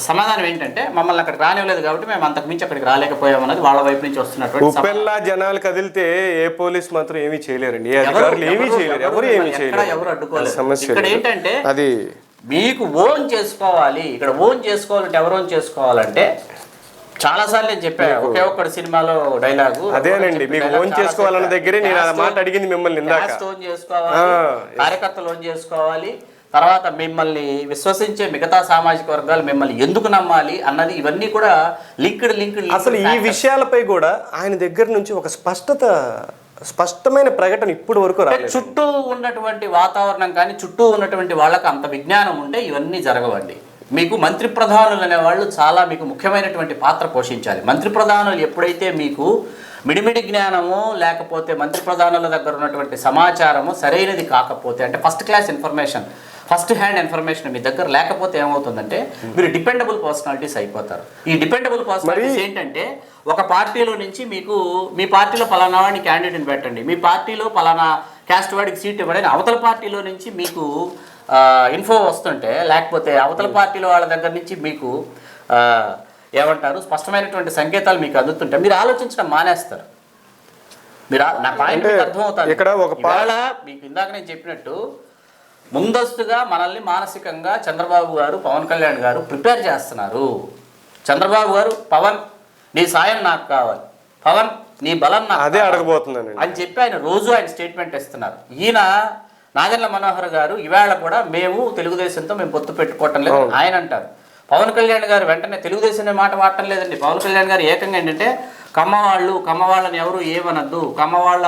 సమాధానం ఏంటంటే మమ్మల్ని అక్కడికి రానివ్వలేదు కాబట్టి మేము అంతకు మించి అక్కడికి రాలేకపోయామన్నది వాళ్ళ వైపు నుంచి వస్తున్నటువంటి. ఉప్పెల్లా జనాలు కదిలితే ఏ పోలీస్ మాత్రం ఏమీ చేయలేరండి, ఏ అధికారులు ఏమీ చేయలేరు, ఎవరు అడ్డుకోలేరు. ఇక్కడ ఏంటంటే అది మీకు ఓన్ చేసుకోవాలి. ఇక్కడ ఓన్ చేసుకోవాలంటే ఎవరు ఓన్ చేసుకోవాలంటే చాలాసార్లు నేను చెప్పాను ఒకే ఒక్కడి సినిమాలో డైలాగు అదేనండి, మీకు ఓన్ చేసుకోవాలన్న దగ్గరే నేను ఆ మాట అడిగింది మిమ్మల్ని. ఓన్ చేసుకోవాలి, కార్యకర్తలు ఓన్ చేసుకోవాలి, తర్వాత మిమ్మల్ని విశ్వసించే మిగతా సామాజిక వర్గాలు మిమ్మల్ని ఎందుకు నమ్మాలి అన్నది ఇవన్నీ కూడా లింక్డ్. అసలు ఈ విషయాలపై కూడా ఆయన దగ్గర నుంచి ఒక స్పష్టమైన ప్రకటన ఇప్పుడు వరకు రాలేదు. చుట్టూ ఉన్నటువంటి వాతావరణం కానీ చుట్టూ ఉన్నటువంటి వాళ్ళకి అంత విజ్ఞానం ఉంటే ఇవన్నీ జరగవండి. మీకు మంత్రి ప్రధానులు అనేవాళ్ళు చాలా మీకు ముఖ్యమైనటువంటి పాత్ర పోషించాలి. మంత్రి ప్రధానులు ఎప్పుడైతే మీకు మిడిమిడి జ్ఞానము లేకపోతే మంత్రి ప్రధానుల దగ్గర ఉన్నటువంటి సమాచారము సరైనది కాకపోతే అంటే first class information, first hand information మీ దగ్గర లేకపోతే ఏమవుతుందంటే మీరు డిపెండబుల్ పర్సనాలిటీస్ అయిపోతారు. ఈ డిపెండబుల్ పర్సనాలిటీస్ ఏంటంటే ఒక పార్టీలో నుంచి మీకు మీ పార్టీలో పలానా వాడిని క్యాండిడేట్ని పెట్టండి, మీ పార్టీలో పలానా క్యాస్ట్ వాడికి సీట్ ఇవ్వడని అవతల పార్టీలో నుంచి మీకు ఇన్ఫో వస్తుంటే లేకపోతే అవతల పార్టీలో వాళ్ళ దగ్గర నుంచి మీకు ఏమంటారు స్పష్టమైనటువంటి సంకేతాలు మీకు అందుతుంటే మీరు ఆలోచించడం మానేస్తారు. మీరు నా పాయింట్ అర్థమవుతారు. ఇక్కడ ఒక మీకు ఇందాక నేను చెప్పినట్టు ముందస్తుగా మనల్ని మానసికంగా చంద్రబాబు గారు పవన్ కళ్యాణ్ గారు ప్రిపేర్ చేస్తున్నారు. చంద్రబాబు గారు పవన్ నీ సాయం నాకు కావాలి, పవన్ నీ బలం నాకు అదే అడగబోతున్నాను అని చెప్పి ఆయన రోజు ఆయన స్టేట్మెంట్ ఇస్తున్నారు. ఈయన నాదెండ్ల మనోహర్ గారు ఇవాళ కూడా మేము తెలుగుదేశంతో మేము పొత్తు పెట్టుకోవటం లేదు ఆయన అంటారు. పవన్ కళ్యాణ్ గారు వెంటనే తెలుగుదేశం మాట వాడటం లేదండి. పవన్ కళ్యాణ్ గారు ఏకంగా ఏంటంటే కమ్మవాళ్ళని ఎవరు ఏమనద్దు, కమ్మవాళ్ళ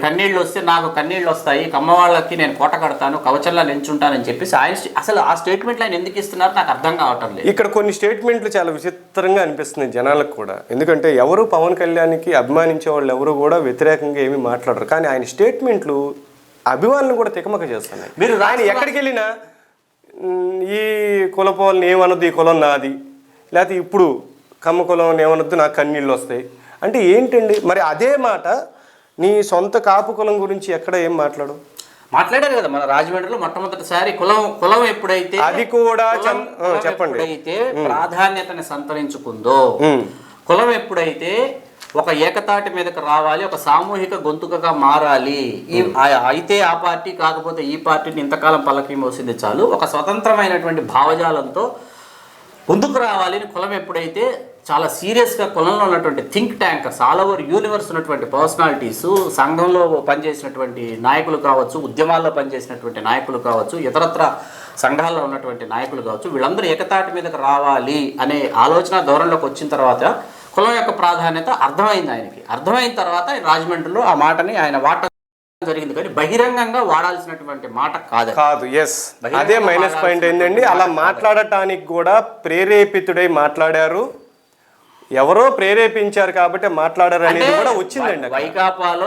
కన్నీళ్ళు వస్తే నాకు కన్నీళ్ళు వస్తాయి, కమ్మవాళ్ళకి నేను కోట కడతాను, కవచంలా నిల్చుంటానని చెప్పేసి ఆయన అసలు ఆ స్టేట్మెంట్లు ఆయన ఎందుకు ఇస్తున్నారు నాకు అర్థం కావటం లేదు. ఇక్కడ కొన్ని స్టేట్మెంట్లు చాలా విచిత్రంగా అనిపిస్తున్నాయి జనాలకు కూడా. ఎందుకంటే ఎవరు పవన్ కళ్యాణ్కి అభిమానించే వాళ్ళు ఎవరు కూడా వ్యతిరేకంగా ఏమీ మాట్లాడరు, కానీ ఆయన స్టేట్మెంట్లు అభిమానులు కూడా తికమక చేస్తున్నాయి. మీరు ఆయన ఎక్కడికి వెళ్ళినా ఈ కులపోలని ఏమనొద్దు, ఈ కులం నాది, లేకపోతే ఇప్పుడు కమ్మ కులం ఏమనొద్దు, నాకు కన్నీళ్ళు వస్తాయి అంటే ఏంటండి? మరి అదే మాట నీ సొంత కాపు కులం గురించి ఎక్కడ ఏం మాట్లాడారు కదా మన రాజమండ్రిలో మొట్టమొదటిసారి కులం ఎప్పుడైతే అది కూడా చెప్పండి ఎప్పుడైతే ప్రాధాన్యతని సంతరించుకుందో, కులం ఎప్పుడైతే ఒక ఏకతాటి మీదకి రావాలి, ఒక సామూహిక గొంతుకగా మారాలి, అయితే ఆ పార్టీ కాకపోతే ఈ పార్టీని ఇంతకాలం పల్లకి మోసింది చాలు, ఒక స్వతంత్రమైనటువంటి భావజాలంతో ముందుకు రావాలి అని కులం ఎప్పుడైతే చాలా సీరియస్గా కులంలో ఉన్నటువంటి think tankers all over universe ఉన్నటువంటి పర్సనాలిటీస్, సంఘంలో పనిచేసినటువంటి నాయకులు కావచ్చు, ఉద్యమాల్లో పనిచేసినటువంటి నాయకులు కావచ్చు, ఇతరత్ర సంఘాల్లో ఉన్నటువంటి నాయకులు కావచ్చు, వీళ్ళందరూ ఏకతాటి మీదకి రావాలి అనే ఆలోచన ధోరణిలోకి వచ్చిన తర్వాత కులం యొక్క ప్రాధాన్యత అర్థమైంది ఆయనకి. అర్థమైన తర్వాత రాజమండ్రిలో ఆ మాటని ఆయన జరిగింది, కానీ బహిరంగంగా వాడాల్సినటువంటి మాట కాదు. ఎస్, అదే మైనస్ పాయింట్ ఏంటండి. అలా మాట్లాడటానికి కూడా ప్రేరేపితుడై మాట్లాడారు, ఎవరో ప్రేరేపించారు కాబట్టి మాట్లాడారు అనేది కూడా వచ్చిందండి. వైకాపాలో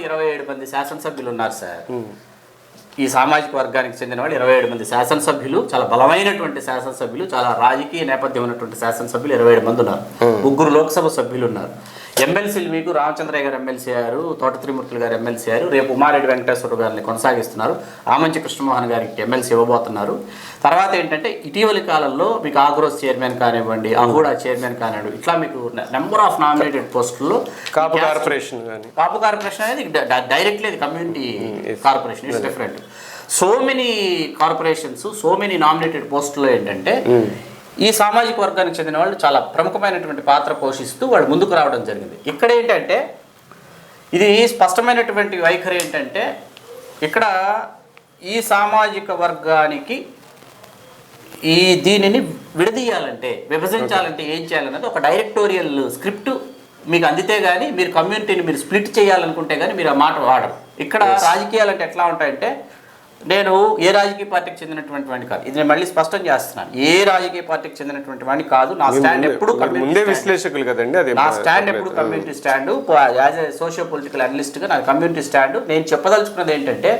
27 మంది శాసనసభ్యులు ఉన్నారు సార్. ఈ సామాజిక వర్గానికి చెందిన వాళ్ళు 27 మంది శాసనసభ్యులు, చాలా బలమైనటువంటి శాసనసభ్యులు, చాలా రాజకీయ నేపథ్యం ఉన్నటువంటి శాసనసభ్యులు 27 మంది ఉన్నారు. 3 లోక్సభ సభ్యులు ఉన్నారు. ఎమ్మెల్సీలు మీకు రామచంద్రయ్య గారు ఎమ్మెల్సీ అయ్యారు, తోట త్రిమూర్తులు గారు ఎమ్మెల్సీ అయ్యారు, రేపు ఉమారెడ్డి వెంకటేశ్వర గారిని కొనసాగిస్తున్నారు, ఆమంచి కృష్ణమోహన్ గారికి ఎమ్మెల్సీ ఇవ్వబోతున్నారు. తర్వాత ఏంటంటే ఇటీవలి కాలంలో మీకు ఆగ్రోస్ చైర్మన్ కానివ్వండి, అహూడా చైర్మన్ కానివ్వండి, ఇట్లా మీకు నెంబర్ ఆఫ్ నామినేటెడ్ పోస్టుల్లో కాపు కార్పొరేషన్ అనేది డైరెక్ట్లీ అది community corporation, it's different. So many corporations, so many nominated పోస్టుల్లో ఏంటంటే ఈ సామాజిక వర్గానికి చెందిన వాళ్ళు చాలా ప్రముఖమైనటువంటి పాత్ర పోషిస్తూ వాళ్ళు ముందుకు రావడం జరిగింది. ఇక్కడ ఏంటంటే ఇది స్పష్టమైనటువంటి వైఖరి ఏంటంటే, ఇక్కడ ఈ సామాజిక వర్గానికి దీనిని విడదీయాలంటే, విభజించాలంటే ఏం చేయాలన్నది ఒక డైరెక్టోరియల్ స్క్రిప్ట్ మీకు అందితే కానీ, మీరు కమ్యూనిటీని మీరు స్ప్లిట్ చేయాలనుకుంటే కానీ మీరు ఆ మాట వాడరు. ఇక్కడ రాజకీయాలు అంటే ఎట్లా ఉంటాయంటే, నేను ఏ రాజకీయ పార్టీకి చెందినటువంటి వాడిని కాదు, ఇది నేను మళ్ళీ స్పష్టం చేస్తున్నాను, ఏ రాజకీయ పార్టీకి చెందినటువంటి వాడిని కాదు. నా స్టాండ్ ఎప్పుడు విశ్లేషకులు కదండి, నా స్టాండ్ ఎప్పుడు community stand. As a socio political అనలిస్ట్గా నా కమ్యూనిటీ స్టాండ్. నేను చెప్పదలుచుకున్నది ఏంటంటే,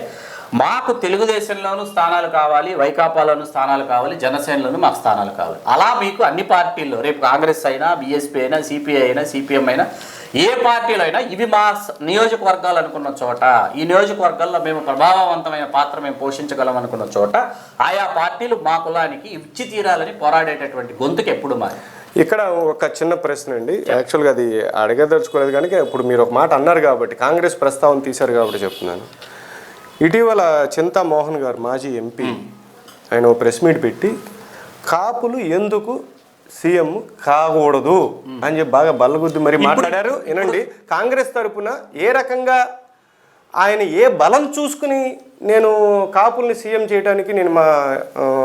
మాకు తెలుగుదేశంలోనూ స్థానాలు కావాలి, వైకాపాలోనూ స్థానాలు కావాలి, జనసేనలోనూ మాకు స్థానాలు కావాలి. అలా మీకు అన్ని పార్టీల్లో, రేపు కాంగ్రెస్ అయినా, బీఎస్పీ అయినా, సిపిఐ అయినా, సిపిఎం అయినా, ఏ పార్టీలో అయినా ఇవి మా నియోజకవర్గాలు అనుకున్న చోట, ఈ నియోజకవర్గాల్లో మేము ప్రభావవంతమైన పాత్ర మేము పోషించగలం అనుకున్న చోట ఆయా పార్టీలు మా కులానికి ఇచ్చి తీరాలని పోరాడేటటువంటి గొంతుకు ఎప్పుడు మారి. ఇక్కడ ఒక చిన్న ప్రశ్న అండి, యాక్చువల్గా అది అడగదలుచుకోలేదు కానీ ఇప్పుడు మీరు ఒక మాట అన్నారు కాబట్టి, కాంగ్రెస్ ప్రస్తావన తీశారు కాబట్టి చెప్తున్నాను. ఇటీవల చింతా మోహన్ గారు, మాజీ ఎంపీ, ఆయన ప్రెస్ మీట్ పెట్టి కాపులు ఎందుకు సీఎం కాకూడదు అని చెప్పి బాగా బల్లగుద్ది మరి మాట్లాడారు. ఏనండి, కాంగ్రెస్ తరపున ఏ రకంగా ఆయన ఏ బలం చూసుకుని నేను కాపుల్ని సీఎం చేయడానికి నేను మా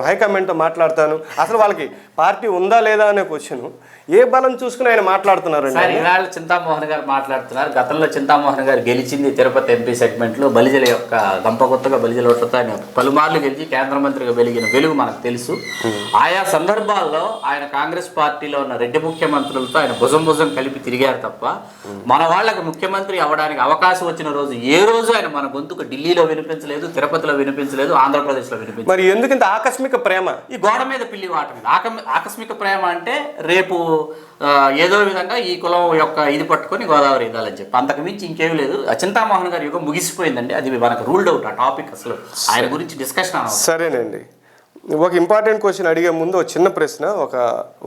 హైకమాండ్తో మాట్లాడతాను, అసలు వాళ్ళకి పార్టీ ఉందా లేదా అనే క్వశ్చన్ ఏ బలం చూసుకుని ఆయన మాట్లాడుతున్నారండి? ఈనాడు చింతామోహన్ గారు మాట్లాడుతున్నారు. గతంలో చింతామోహన్ గారు గెలిచింది తిరుపతి ఎంపీ సెగ్మెంట్లో బలిజల యొక్క గంపగొత్తగా బలిజల ఓట్లతో ఆయన పలుమార్లు గెలిచి కేంద్ర మంత్రిగా వెలిగిన వెలుగు మనకు తెలుసు. ఆయా సందర్భాల్లో ఆయన కాంగ్రెస్ పార్టీలో ఉన్న రెడ్డి ముఖ్యమంత్రులతో ఆయన భుజం కలిపి తిరిగారు తప్ప, మన వాళ్ళకి ముఖ్యమంత్రి అవ్వడానికి అవకాశం వచ్చిన రోజు ఏ రోజు ఆయన మన గొంతుకు ఢిల్లీలో వినిపించలేదు, తిరుపతిలో వినిపించలేదు, ఆంధ్రప్రదేశ్లో వినిపించలేదు. మరి ఎందుకు ఇంత ఆకస్మిక ప్రేమ? ఈ గోడ మీద పిల్లి వాట మీద ఆకస్మిక ప్రేమ అంటే రేపు ఏదో విధంగా ఈ కులం యొక్క ఇది పట్టుకొని గోదావరి ఇదాలని చెప్పి, అంతకు మించి ఇంకేమీ లేదు. చింతామోహన్ గారి యుగం ముగిసిపోయిందండి, అది మనకు రూల్డ్ అవుట్. ఆ టాపిక్ అసలు ఆయన గురించి డిస్కషన్ అవ్వాలి. సరేనండి, ఒక ఇంపార్టెంట్ క్వశ్చన్ అడిగే ముందు ఒక చిన్న ప్రశ్న, ఒక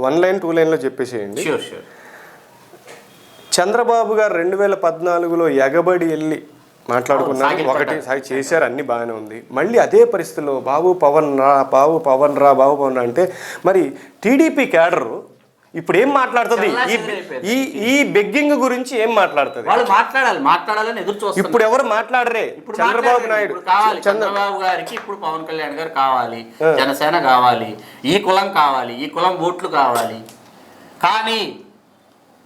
1 లైన్ 2 లైన్లో చెప్పేసేయండి. షూర్. చంద్రబాబు గారు 2014లో ఎగబడి వెళ్ళి మాట్లాడుకున్నారు, ఒకటి చేశారు, అన్ని బాగానే ఉంది. మళ్ళీ అదే పరిస్థితిలో బాబు పవన్ రా అంటే మరి టీడీపీ క్యాడర్ ఇప్పుడు ఏం మాట్లాడుతుంది? ఈ బెగ్గింగ్ గురించి ఏం మాట్లాడుతుంది? వాళ్ళు మాట్లాడాలని ఎదురు చూస్తారు. ఇప్పుడు ఎవరు మాట్లాడరే? చంద్రబాబు నాయుడు కావాలి, చంద్రబాబు గారికి ఇప్పుడు పవన్ కళ్యాణ్ గారు కావాలి, జనసేన కావాలి, ఈ కులం కావాలి, ఈ కులం ఓట్లు కావాలి. కానీ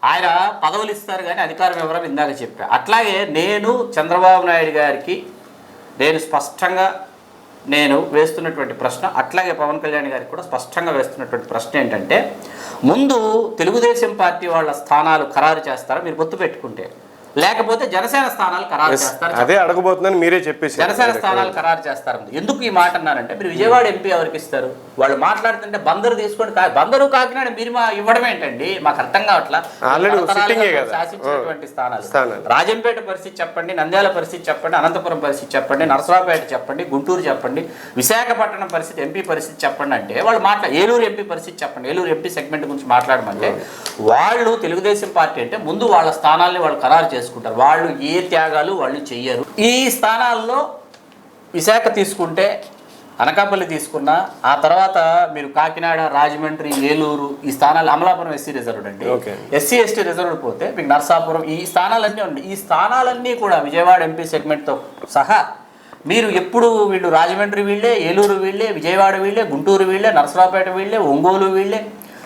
ఆయన పదవులు ఇస్తారు కానీ అధికారం ఎవరని ఇందాక చెప్పా. అట్లాగే నేను చంద్రబాబు నాయుడు గారికి స్పష్టంగా వేస్తున్నటువంటి ప్రశ్న, అట్లాగే పవన్ కళ్యాణ్ గారికి కూడా స్పష్టంగా వేస్తున్నటువంటి ప్రశ్న ఏంటంటే, ముందు తెలుగుదేశం పార్టీ వాళ్ళ స్థానాలు ఖరారు చేస్తారా మీరు పొత్తు పెట్టుకుంటే, లేకపోతే జనసేన స్థానాలు ఖరారు చేస్తారు? అదే అడగబోతున్నాను, మీరే చెప్పేసి. జనసేన స్థానాలు ఖరారు చేస్తారు. ఎందుకు ఈ మాట అన్నారంటే, మీరు విజయవాడ ఎంపీ ఎవరికి ఇస్తారు? వాళ్ళు మాట్లాడుతుంటే బందరు తీసుకోండి, బందరు కాకినాడ మీరు ఇవ్వడం ఏంటండి, మాకు అర్థం కావట్లా. శాసించినటువంటి స్థానాలు రాజంపేట పరిస్థితి చెప్పండి, నంద్యాల పరిస్థితి చెప్పండి, అనంతపురం పరిస్థితి చెప్పండి, నరసరావుపేట చెప్పండి, గుంటూరు చెప్పండి, విశాఖపట్నం పరిస్థితి ఎంపీ పరిస్థితి చెప్పండి అంటే వాళ్ళు ఏలూరు ఎంపీ పరిస్థితి చెప్పండి, ఏలూరు ఎంపీ సెగ్మెంట్ గురించి మాట్లాడమంటే వాళ్ళు తెలుగుదేశం పార్టీ అంటే ముందు వాళ్ళ స్థానాల్ని వాళ్ళు ఖరారు చేసుకుంటారు. వాళ్ళు ఏ త్యాగాలు వాళ్ళు చెయ్యరు. ఈ స్థానాల్లో విశాఖ తీసుకుంటే, అనకాపల్లి తీసుకున్నా, ఆ తర్వాత మీరు కాకినాడ, రాజమండ్రి, ఏలూరు ఈ స్థానాలు, అమలాపురం ఎస్సీ రిజర్వ్డ్ అండి, ఎస్సీ ఎస్టీ రిజర్వ్డ్ పోతే మీకు నర్సాపురం, ఈ స్థానాలన్నీ ఉన్నాయి. ఈ స్థానాలన్నీ కూడా విజయవాడ ఎంపీ సెగ్మెంట్తో సహా మీరు ఎప్పుడు వీళ్ళు రాజమండ్రి వీళ్ళే, ఏలూరు వీళ్ళే, విజయవాడ వీళ్ళే, గుంటూరు వీళ్ళే, నరసరావుపేట వీళ్ళే, ఒంగోలు వీళ్ళే,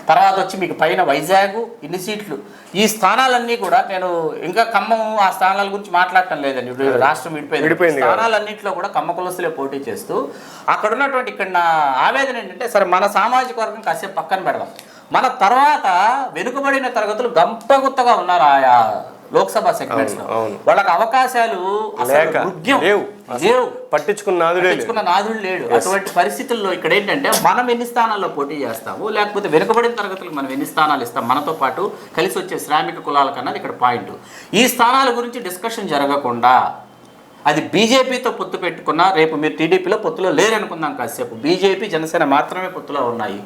తర్వాత వచ్చి మీకు పైన వైజాగ్, ఇన్ని సీట్లు. ఈ స్థానాలన్నీ కూడా నేను ఇంకా ఖమ్మం ఆ స్థానాల గురించి మాట్లాడటం లేదండి, రాష్ట్రం విడిపోయింది. స్థానాలన్నింటిలో కూడా కమ్మ కులస్తులే పోటీ చేస్తూ అక్కడ ఉన్నటువంటి ఇక్కడ నా ఆవేదన ఏంటంటే, సరే మన సామాజిక వర్గం కాసేపు పక్కన పెడదాం, మన తర్వాత వెనుకబడిన తరగతులు గంపగుత్తగా ఉన్నారు ఆయా లోక్సభ సెగ్మెంట్స్ లో, వాళ్ళకి అవకాశాలు పట్టించుకున్న నాదుడు లేడు. అటువంటి పరిస్థితుల్లో ఇక్కడ ఏంటంటే, మనం ఎన్ని స్థానాల్లో పోటీ చేస్తాము, లేకపోతే వెనుకబడిన తరగతులకు మనం ఎన్ని స్థానాలు ఇస్తాం, మనతో పాటు కలిసి వచ్చే శ్రామిక కులాలకు అన్నది ఇక్కడ పాయింట్. ఈ స్థానాల గురించి డిస్కషన్ జరగకుండా అది బీజేపీతో పొత్తు పెట్టుకున్నా, రేపు మీరు టీడీపీలో పొత్తులో లేరనుకుందాం కాసేపు, బీజేపీ జనసేన మాత్రమే పొత్తులో ఉన్నాయి,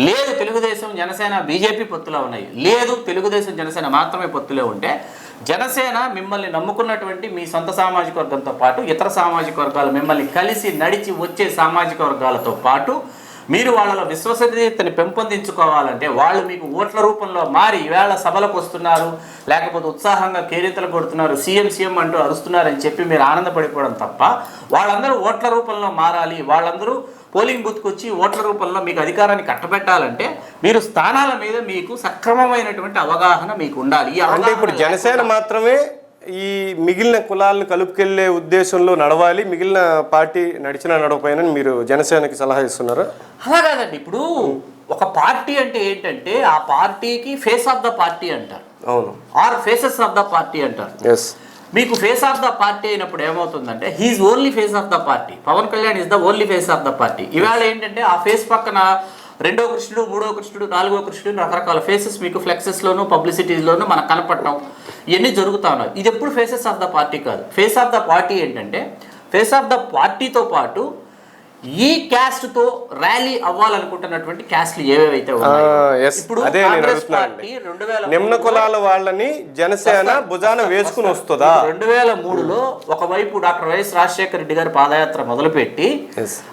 లేదు తెలుగుదేశం జనసేన బీజేపీ పొత్తులో ఉన్నాయి, లేదు తెలుగుదేశం జనసేన మాత్రమే పొత్తులో ఉంటే, జనసేన మిమ్మల్ని నమ్ముకున్నటువంటి మీ సొంత సామాజిక వర్గంతో పాటు ఇతర సామాజిక వర్గాలు మిమ్మల్ని కలిసి నడిచి వచ్చే సామాజిక వర్గాలతో పాటు మీరు వాళ్ళలో విశ్వసనీయతని పెంపొందించుకోవాలంటే, వాళ్ళు మీకు ఓట్ల రూపంలో మారి ఈవేళ సభలకు వస్తున్నారు, లేకపోతే ఉత్సాహంగా కేరింతలు కొడుతున్నారు, సీఎం అంటూ అరుస్తున్నారని చెప్పి మీరు ఆనందపడిపోవడం తప్ప, వాళ్ళందరూ ఓట్ల రూపంలో మారాలి, వాళ్ళందరూ పోలింగ్ బూత్కి వచ్చి ఓట్ల రూపంలో మీకు అధికారాన్ని కట్టబెట్టాలంటే మీరు స్థానాల మీద మీకు సక్రమమైనటువంటి అవగాహన మీకు ఉండాలి. అంటే ఇప్పుడు జనసేన మాత్రమే ఈ మిగిలిన కులాలను కలుపుకెళ్లే ఉద్దేశంలో నడవాలి, మిగిలిన పార్టీ నడిచినా నడవపోయినా మీరు జనసేనకి సలహా ఇస్తున్నారు? అలా కాదండి, ఇప్పుడు ఒక పార్టీ అంటే ఏంటంటే ఆ పార్టీకి ఫేస్ ఆఫ్ ద పార్టీ అంటారు, అవును, are faces of the party అంటారు. మీకు ఫేస్ ఆఫ్ ద పార్టీ అయినప్పుడు ఏమవుతుందంటే, he is only face of the party, Pavan Kalyan is the only face of the party. ఇవాళ ఏంటంటే ఆ ఫేస్ పక్కన రెండో కృష్ణుడు, మూడో కృష్ణుడు, నాలుగో కృష్ణుడు, రకరకాల ఫేసెస్ మీకు ఫ్లెక్సెస్లోను పబ్లిసిటీస్లోను మనకు కనపడటం ఇవన్నీ జరుగుతూ ఉన్నాయి. ఇది ఎప్పుడు ఫేసెస్ ఆఫ్ ద పార్టీ కాదు. ఫేస్ ఆఫ్ ద పార్టీ ఏంటంటే, ఫేస్ ఆఫ్ ద పార్టీతో పాటు ఈ క్యాస్ట్ తో ర్యాలీ అవ్వాలనుకుంటున్నటువంటి క్యాస్ట్లు ఏవేవైతే ఉన్నాయో, ఇప్పుడు కాంగ్రెస్ పార్టీ నిమ్న కులాల వాళ్ళని జనసేన భుజాన వేసుకుని వస్తుందా? 2003లో ఒకవైపు డాక్టర్ వైఎస్ రాజశేఖర రెడ్డి గారి పాదయాత్ర మొదలుపెట్టి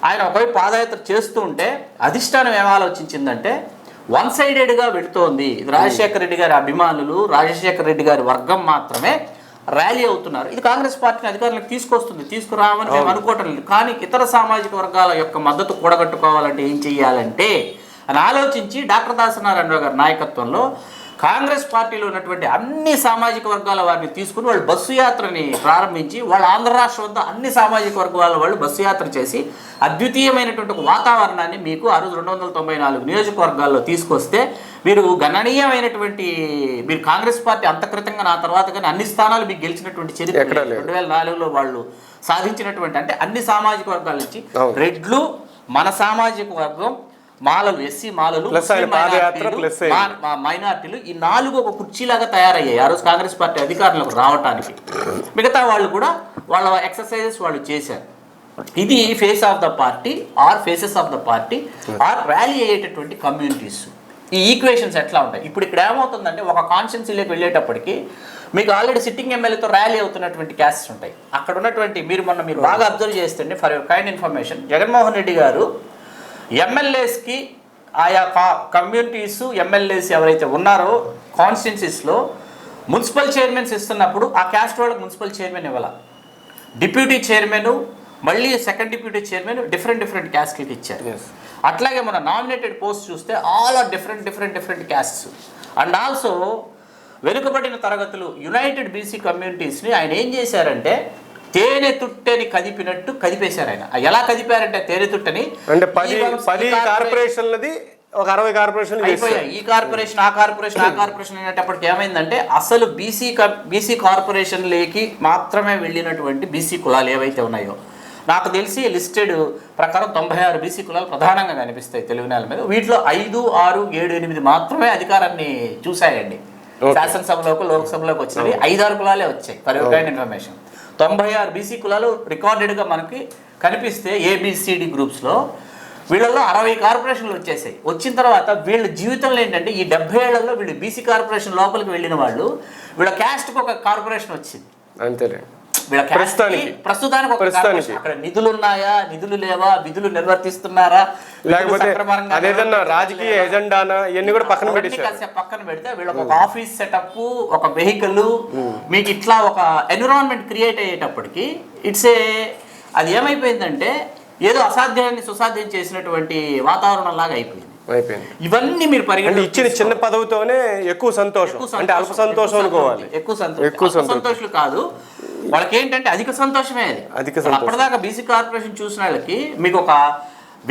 ఆయన ఒకవైపు పాదయాత్ర చేస్తూ ఉంటే అధిష్టానం ఏం ఆలోచించిందంటే, వన్ సైడెడ్గా పెడుతోంది, రాజశేఖర రెడ్డి గారి అభిమానులు, రాజశేఖర రెడ్డి గారి వర్గం మాత్రమే ర్యాలీ అవుతున్నారు, ఇది కాంగ్రెస్ పార్టీని అధికారులకు తీసుకొస్తుంది, తీసుకురావని మేము అనుకోవటం లేదు. కానీ ఇతర సామాజిక వర్గాల యొక్క మద్దతు కూడగట్టుకోవాలంటే ఏం చెయ్యాలంటే అని ఆలోచించి డాక్టర్ దాసనారాయణరావు గారి నాయకత్వంలో కాంగ్రెస్ పార్టీలో ఉన్నటువంటి అన్ని సామాజిక వర్గాల వారిని తీసుకుని వాళ్ళు బస్సు యాత్రని ప్రారంభించి, వాళ్ళ ఆంధ్ర రాష్ట్రం వద్ద అన్ని సామాజిక వర్గాల వాళ్ళు బస్సు యాత్ర చేసి అద్వితీయమైనటువంటి ఒక వాతావరణాన్ని మీకు ఆ రోజు 294 నియోజకవర్గాల్లో తీసుకొస్తే మీరు గణనీయమైనటువంటి, మీరు కాంగ్రెస్ పార్టీ అంతకృతంగా నా తర్వాత కానీ అన్ని స్థానాలు మీకు గెలిచినటువంటి చరిత్ర 2004లో వాళ్ళు సాధించినటువంటి, అంటే అన్ని సామాజిక వర్గాల నుంచి రెడ్లు, మన సామాజిక వర్గం, మాలలు, ఎస్సీ మాలలు, మైనార్టీలు, ఈ 4 ఒక కుర్చీలాగా తయారయ్యాయి ఆ రోజు కాంగ్రెస్ పార్టీ అధికారంలోకి రావడానికి. మిగతా వాళ్ళు కూడా వాళ్ళ ఎక్సర్సైజెస్ వాళ్ళు చేశారు. ఇది face of the party or faces of the party or rally అయ్యేటటువంటి కమ్యూనిటీస్. ఈ ఈక్వేషన్స్ ఎట్లా ఉంటాయి? ఇప్పుడు ఇక్కడ ఏమవుతుందంటే, ఒక కాన్స్టిట్యున్సీలోకి వెళ్ళేటప్పటికి మీకు ఆల్రెడీ సిట్టింగ్ ఎమ్మెల్యేతో ర్యాలీ అవుతున్నటువంటి క్యాస్ట్స్ ఉంటాయి. అక్కడ ఉన్నటువంటి మీరు బాగా అబ్జర్వ్ చేస్తుంటే, for your kind information, Jaganmohan Reddy గారు ఎమ్మెల్యేస్కి ఆయా కమ్యూనిటీస్ ఎమ్మెల్యేస్ ఎవరైతే ఉన్నారో కాన్స్టిట్యున్సీస్లో మున్సిపల్ చైర్మన్స్ ఇస్తున్నప్పుడు ఆ క్యాస్ట్ వాళ్ళకి మున్సిపల్ చైర్మన్ ఇవ్వాల, డిప్యూటీ చైర్మన్, మళ్ళీ సెకండ్ డిప్యూటీ చైర్మన్ డిఫరెంట్ క్యాస్ట్లకి ఇచ్చారు. అట్లాగే మన నామినేటెడ్ పోస్ట్ చూస్తే all are different castes. And also వెనుకబడిన తరగతులు యునైటెడ్ బీసీ కమ్యూనిటీస్ని ఆయన ఏం చేశారంటే తేనె తుట్టని కదిపినట్టు కదిపేశారు ఆయన. ఎలా కదిపారంటే తేనె తుట్టని అంటే 10 కార్పొరేషన్లది ఒక 60 కార్పొరేషన్లు అయిపోయాయి. ఈ కార్పొరేషన్ ఆ కార్పొరేషన్ ఆ కార్పొరేషన్ అనేటప్పటికి ఏమైందంటే అసలు బీసీ కార్పొరేషన్లోకి మాత్రమే వెళ్ళినటువంటి బీసీ కులాలు ఏవైతే ఉన్నాయో నాకు తెలిసి లిస్టెడ్ ప్రకారం 96 బీసీ కులాలు ప్రధానంగా కనిపిస్తాయి తెలుగు నేల మీద. వీటిలో 5, 6, 7, 8 మాత్రమే అధికారాన్ని చూశాయండి. శాసనసభలోకి లోక్సభలోకి వచ్చినవి 5-6 కులాలే వచ్చాయి. For your kind information 96 BC కులాలు రికార్డెడ్గా మనకి కనిపిస్తే ఏబిసిడి గ్రూప్స్లో వీళ్ళల్లో 60 కార్పొరేషన్లు వచ్చేసాయి. వచ్చిన తర్వాత వీళ్ళ జీవితంలో ఏంటంటే ఈ 70 ఏళ్లలో వీళ్ళు బీసీ కార్పొరేషన్ లోపలికి వెళ్ళిన వాళ్ళు వీళ్ళ క్యాస్ట్కి ఒక కార్పొరేషన్ వచ్చింది. అంతేలే వీళ్ళ ప్రస్తుతానికి ఒక కార్పొరేషన్. అక్కడ నిధులు ఉన్నాయా, నిధులు లేవా, విధులు నిర్వర్తిస్తున్నారా, లేకపోతే అదేదన్నా రాజకీయ ఎజెండానా ఇవన్నీ కూడా పక్కన పెడితే వీళ్ళకి ఒక ఆఫీస్ సెటప్, ఒక వెహికల్, మీకు ఇట్లా ఒక ఎన్విరాన్మెంట్ క్రియేట్ అయ్యేటప్పటికి అది ఏమైపోయిందంటే ఏదో అసాధ్యాన్ని సుసాధ్యం చేసినటువంటి వాతావరణం లాగా అయిపోయింది. ఇవన్నీ మీరు పరిగణన ఇచ్చిన చిన్న పదవితోనే ఎక్కువ సంతోషం, అంటే అల్ప సంతోషం అనుకోవాలి. ఎక్కువ సంతోషాలు కాదు, వాళ్ళకి ఏంటంటే అధిక సంతోషమే. అది అప్పటిదాకా బీసీ కార్పొరేషన్ చూసిన వాళ్ళకి మీకు ఒక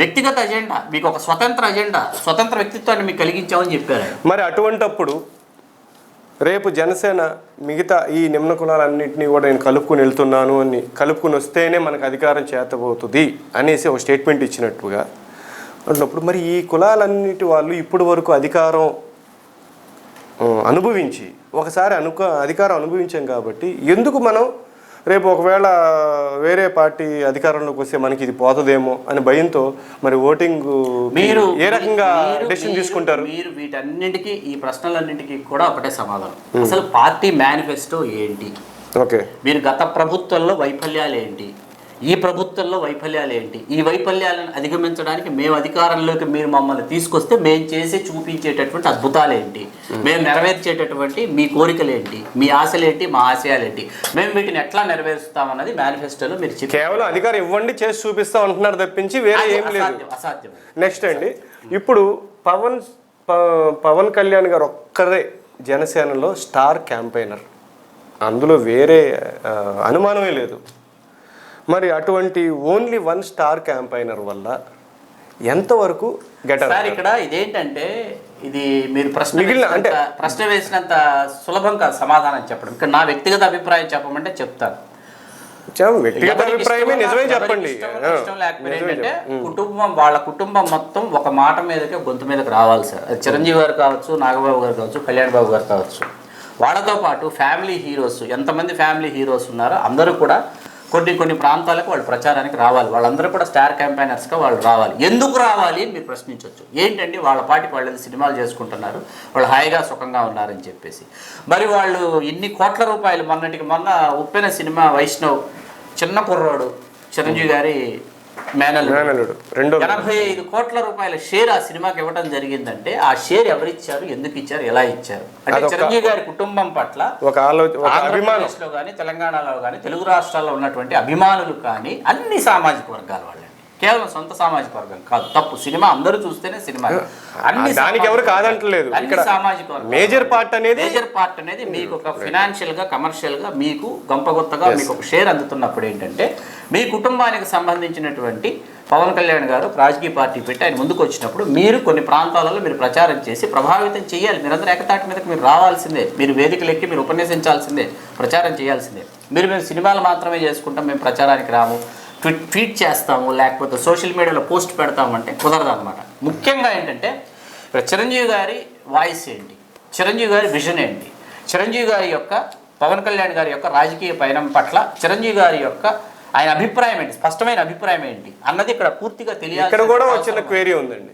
వ్యక్తిగత అజెండా, మీకు ఒక స్వతంత్ర అజెండా, స్వతంత్ర వ్యక్తిత్వాన్ని మీకు కలిగించామని చెప్పారు. మరి అటువంటప్పుడు రేపు జనసేన మిగతా ఈ నిమ్న కులాలన్నింటినీ కూడా నేను కలుపుకుని వెళ్తున్నాను అని కలుపుకుని వస్తేనే మనకు అధికారం చేతబోతుంది అనేసి ఒక స్టేట్మెంట్ ఇచ్చినట్టుగా అంటున్నప్పుడు మరి ఈ కులాలన్నిటి వాళ్ళు ఇప్పటి వరకు అధికారం అనుభవించి ఒకసారి అధికారం అనుభవించాం కాబట్టి ఎందుకు మనం రేపు ఒకవేళ వేరే పార్టీ అధికారంలోకి వస్తే మనకి ఇది పోతుందేమో అని భయంతో మరి ఓటింగ్ మీరు ఏ రకంగా డెసిషన్ తీసుకుంటారు? మీరు వీటన్నింటికి ఈ ప్రశ్నలన్నింటికి కూడా ఒకటే సమాధానం. అసలు పార్టీ మేనిఫెస్టో ఏంటి? ఓకే, మీరు గత ప్రభుత్వంలో వైఫల్యాలు ఏంటి, ఈ ప్రభుత్వంలో వైఫల్యాలు ఏంటి, ఈ వైఫల్యాలను అధిగమించడానికి మేము అధికారంలోకి మీరు మమ్మల్ని తీసుకొస్తే మేము చేసి చూపించేటటువంటి అద్భుతాలు ఏంటి, మేము నెరవేర్చేటటువంటి మీ కోరికలు ఏంటి, మీ ఆశలు ఏంటి, మా ఆశయాలు ఏంటి, మేము వీటిని ఎట్లా నెరవేరుస్తామన్నది మేనిఫెస్టోలో మీరు కేవలం అధికారం ఇవ్వండి చేసి చూపిస్తాం అంటున్నారు తప్పించి వేరే ఏం లేదు. అసాధ్యం. నెక్స్ట్ అండి, ఇప్పుడు పవన్ కళ్యాణ్ గారు ఒక్కరే జనసేనలో స్టార్ క్యాంపెయినర్, అందులో వేరే అనుమానమే లేదు. మరి అటువంటి ఓన్లీ 1 స్టార్ క్యాంపైనర్ వల్ల ఎంతవరకు సార్ ఇక్కడ ఇదేంటంటే ఇది మీరు ప్రశ్న వేసినంత సులభం కాదు సమాధానం చెప్పడం. ఇక్కడ నా వ్యక్తిగత అభిప్రాయం చెప్పమంటే చెప్తాను. వ్యక్తిగత అభిప్రాయమే నిజమే చెప్పండి. ఇష్టం లేకపోతే ఏంటంటే వాళ్ళ కుటుంబం మొత్తం ఒక మాట మీదకి గొంతు మీదకి రావాలి సార్. అది చిరంజీవి గారు కావచ్చు, నాగబాబు గారు కావచ్చు, కళ్యాణ్ బాబు గారు కావచ్చు. వాళ్ళతో పాటు ఫ్యామిలీ హీరోస్ ఎంతమంది ఫ్యామిలీ హీరోస్ ఉన్నారో అందరూ కూడా కొన్ని ప్రాంతాలకు వాళ్ళు ప్రచారానికి రావాలి. వాళ్ళందరూ కూడా స్టార్ క్యాంపైనర్స్గా వాళ్ళు రావాలి. ఎందుకు రావాలి అని మీరు ప్రశ్నించవచ్చు. ఏంటంటే వాళ్ళ పాటికి వాళ్ళు సినిమాలు చేసుకుంటున్నారు, వాళ్ళు హాయిగా సుఖంగా ఉన్నారని చెప్పేసి. మరి వాళ్ళు ఇన్ని కోట్ల రూపాయలు మొన్న ఉప్పెన సినిమా వైష్ణవ్ చిన్న కుర్రాడు చిరంజీవి గారి మేనల్లుడు 85 కోట్ల రూపాయల షేర్ ఆ సినిమాకి ఇవ్వడం జరిగిందంటే ఆ షేర్ ఎవరిచ్చారు, ఎందుకు ఇచ్చారు, ఎలా ఇచ్చారు అంటే చిరంజీవి గారి కుటుంబం పట్ల ఆంధ్రప్రదేశ్లో కానీ తెలంగాణలో కానీ తెలుగు రాష్ట్రాల్లో ఉన్నటువంటి అభిమానులు కానీ అన్ని సామాజిక వర్గాల వాళ్ళండి. కేవలం సొంత సామాజిక వర్గం కాదు. తప్పు, సినిమా అందరూ చూస్తేనే సినిమా, అన్ని దానికి ఎవరు కాదంటలేదు. అన్ని సామాజిక వర్గం మేజర్ పార్ట్ అనేది మీకు ఒక ఫినాన్షియల్ గా కమర్షియల్ గా మీకు గంపగొత్తగా మీకు ఒక షేర్ అందుతున్నప్పుడు ఏంటంటే మీ కుటుంబానికి సంబంధించినటువంటి పవన్ కళ్యాణ్ గారు రాజకీయ పార్టీ పెట్టి ఆయన ముందుకు వచ్చినప్పుడు మీరు కొన్ని ప్రాంతాలలో మీరు ప్రచారం చేసి ప్రభావితం చేయాలి. మీరందరూ ఏకతాటి మీదకి మీరు రావాల్సిందే, మీరు వేదికలెక్కి మీరు ఉపన్యసించాల్సిందే, ప్రచారం చేయాల్సిందే. మేము సినిమాలు మాత్రమే చేసుకుంటాం, మేము ప్రచారానికి రాము, ట్వీట్ చేస్తాము, లేకపోతే సోషల్ మీడియాలో పోస్ట్ పెడతామంటే కుదరదు అనమాట. ముఖ్యంగా ఏంటంటే చిరంజీవి గారి వాయిస్ ఏంటి, చిరంజీవి గారి విజన్ ఏంటి, చిరంజీవి గారి యొక్క పవన్ కళ్యాణ్ గారి యొక్క రాజకీయ పయనం పట్ల చిరంజీవి గారి యొక్క ఆయన అభిప్రాయం ఏంటి, స్పష్టమైన అభిప్రాయం ఏంటి అన్నది ఇక్కడ పూర్తిగా తెలియాలి. ఇక్కడ కూడా చిన్న క్వేరీ ఉందండి.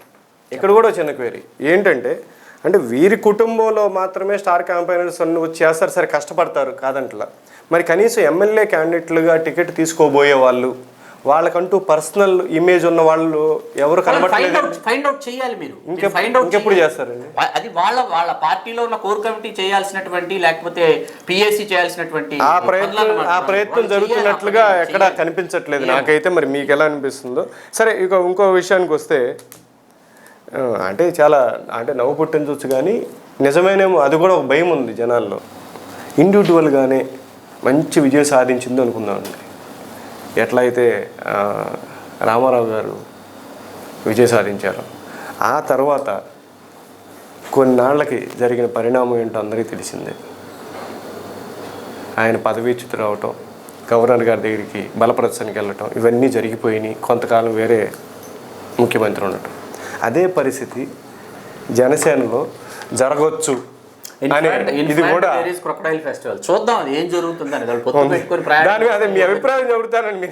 ఇక్కడ కూడా చిన్న క్వేరీ ఏంటంటే అంటే వీరి కుటుంబంలో మాత్రమే స్టార్ క్యాంపైనర్స్ వచ్చి చేస్తారు, సరే కష్టపడతారు కాదంటలా. మరి కనీసం ఎమ్మెల్యే క్యాండిడేట్లుగా టికెట్ తీసుకోబోయే వాళ్ళు, వాళ్ళకంటూ పర్సనల్ ఇమేజ్ ఉన్న వాళ్ళు ఎవరు కనబడలేదు. ఫైండ్ అవుట్ చేయాలి మీరు. ఇంకెప్పుడు చేస్తారండి అది వాళ్ళ పార్టీలో ఉన్న కోర్ కమిటీ చేయాల్సినటువంటి, లేకపోతే పిఎస్సి చేయాల్సినటువంటి ఆ ప్రయత్నం జరుగుతున్నట్లుగా ఎక్కడా కనిపించట్లేదు నాకైతే. మరి మీకు ఎలా అనిపిస్తుందో సరే. ఇంకో విషయానికి వస్తే అంటే చాలా అంటే నవ్వు పుట్టించవచ్చు, కానీ నిజమేనేమో అది కూడా ఒక భయం ఉంది జనాల్లో. ఇండివిజువల్గానే మంచి విజయం సాధించింది అనుకుందామండి. ఎట్లయితే రామారావు గారు విజయం సాధించారు, ఆ తర్వాత కొన్నాళ్ళకి జరిగిన పరిణామం ఏంటో అందరికీ తెలిసిందే. ఆయన పదవీచ్యుతి రావటం, గవర్నర్ గారి దగ్గరికి బలప్రదర్శనకి వెళ్ళటం, ఇవన్నీ జరిగిపోయినాయి. కొంతకాలం వేరే ముఖ్యమంత్రి ఉండటం. అదే పరిస్థితి జనసేనలో జరగవచ్చు అనే ఇది కూడా క్రొకడైల్ ఫెస్టివల్ చూద్దాం అది ఏం జరుగుతుందని. పొత్తు పెట్టుకొని దాని అదే మీ అభిప్రాయం చెబుతానండి.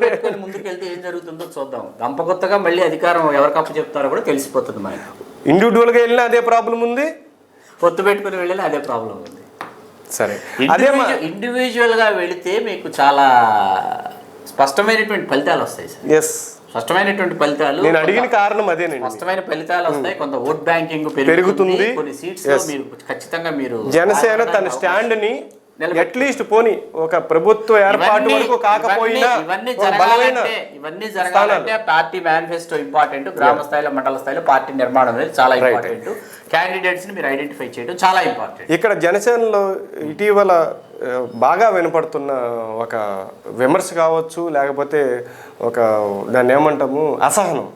పెట్టుకొని ముందుకు వెళ్తే ఏం జరుగుతుందో చూద్దాం. గంపకొత్తగా మళ్ళీ అధికారం ఎవరికప్పు చెప్తారో కూడా తెలిసిపోతుంది మనకి. ఇండివిజువల్గా వెళ్ళినా అదే ప్రాబ్లం ఉంది, పొత్తు పెట్టుకుని వెళ్ళినా అదే ప్రాబ్లం ఉంది. సరే, ఇండివిజువల్గా వెళితే మీకు చాలా స్పష్టమైనటువంటి ఫలితాలు వస్తాయి సార్. ఎస్, స్పష్టమైనటువంటి ఫలితాలు. నేను అడిగిన కారణం అదేనండి. స్పష్టమైన ఫలితాలు వస్తాయి, కొంత ఓట్ బ్యాంకింగ్ పెరుగుతుంది, కొన్ని సీట్స్ లో మీరు ఖచ్చితంగా మీరు జనసేన తన స్టాండ్ ని అట్లీస్ట్ పోనీ ఒక ప్రభుత్వ ఏర్పాటు వరకు కాకపోయినా ఇవన్నీ జరగాలంటే పార్టీ మేనిఫెస్టో ఇంపార్టెంట్, గ్రామ స్థాయిలో మండల స్థాయిలో పార్టీ నిర్మాణం అనేది చాలా ఇంపార్టెంట్, క్యాండిడేట్స్ ని మీరు ఐడెంటిఫై చేయడం చాలా ఇంపార్టెంట్. ఇక్కడ జనసేనలో ఇటీవల బాగా వినపడుతున్న ఒక విమర్శ కావచ్చు, లేకపోతే ఒక దాన్ని ఏమంటాము అసహనం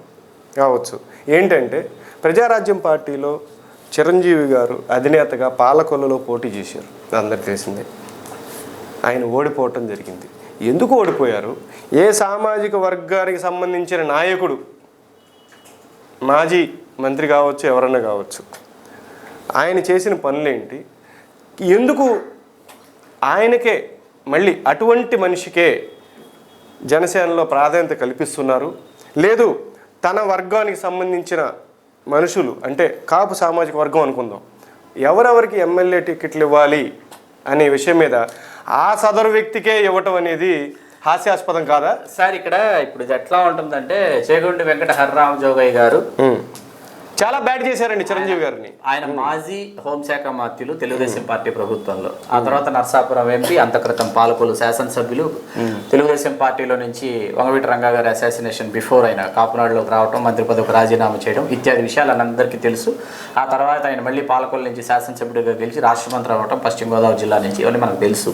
కావచ్చు. ఏంటంటే ప్రజారాజ్యం పార్టీలో చిరంజీవి గారు అధినేతగా పాలకొల్లులో పోటీ చేశారు, అందరికి తెలిసిందే. ఆయన ఓడిపోవటం జరిగింది. ఎందుకు ఓడిపోయారు? ఏ సామాజిక వర్గానికి సంబంధించిన నాయకుడు, మాజీ మంత్రి కావచ్చు, ఎవరన్నా కావచ్చు, ఆయన చేసిన పనులేంటి, ఎందుకు ఆయనకే మళ్ళీ అటువంటి మనిషికే జనసేనలో ప్రాధాన్యత కల్పిస్తున్నారు? లేదు తన వర్గానికి సంబంధించిన మనుషులు, అంటే కాపు సామాజిక వర్గం అనుకుందాం, ఎవరెవరికి ఎమ్మెల్యే టికెట్లు ఇవ్వాలి అనే విషయం మీద ఆ సదరు వ్యక్తికే ఇవ్వటం అనేది హాస్యాస్పదం కాదా సార్? ఇక్కడ ఇప్పుడు ఇది ఎట్లా ఉంటుందంటే చేగుంటి వెంకట హర్రామ జోగయ్య గారు చాలా బ్యాడ్ చేశారండి చిరంజీవి గారిని. ఆయన మాజీ హోంశాఖ మంత్రులు తెలుగుదేశం పార్టీ ప్రభుత్వంలో, ఆ తర్వాత నర్సాపురం ఎంపీ, అంతక్రితం పాలకొల్లు శాసనసభ్యులు, తెలుగుదేశం పార్టీలో నుంచి వంగవీటి రంగా గారి అసాసినేషన్ బిఫోర్ ఆయన కాపునాడులోకి రావడం, మంత్రి పదవికి రాజీనామా చేయడం ఇత్యాది విషయాలు అందరికీ తెలుసు. ఆ తర్వాత ఆయన మళ్ళీ పాలకొల్లు నుంచి శాసనసభ్యుడిగా గెలిచి రాష్ట్ర మంత్రి అవ్వడం పశ్చిమ గోదావరి జిల్లా నుంచి, ఇవన్నీ మనకు తెలుసు.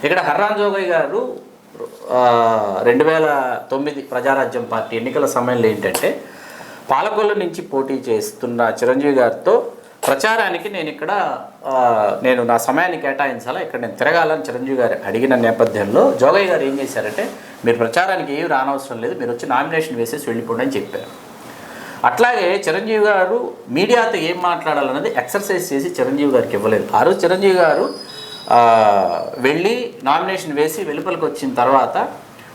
ఇక్కడ హర్రామ జోగయ్య గారు 2009 ప్రజారాజ్యం పార్టీ ఎన్నికల సమయంలో ఏంటంటే పాలకొల్లు నుంచి పోటీ చేస్తున్న చిరంజీవి గారితో ప్రచారానికి నేను నా సమయాన్ని కేటాయించాలా, ఇక్కడ నేను తిరగాలని చిరంజీవి గారు అడిగిన నేపథ్యంలో జోగయ్య గారు ఏం చేశారంటే, మీరు ప్రచారానికి ఏమి రానవసరం లేదు, మీరు వచ్చి నామినేషన్ వేసేసి వెళ్ళిపోండి అని చెప్పారు. అట్లాగే చిరంజీవి గారు మీడియాతో ఏం మాట్లాడాలన్నది ఎక్సర్సైజ్ చేసి చిరంజీవి గారికి ఇవ్వలేదు. ఆ రోజు చిరంజీవి గారు వెళ్ళి నామినేషన్ వేసి వెలుపలికి వచ్చిన తర్వాత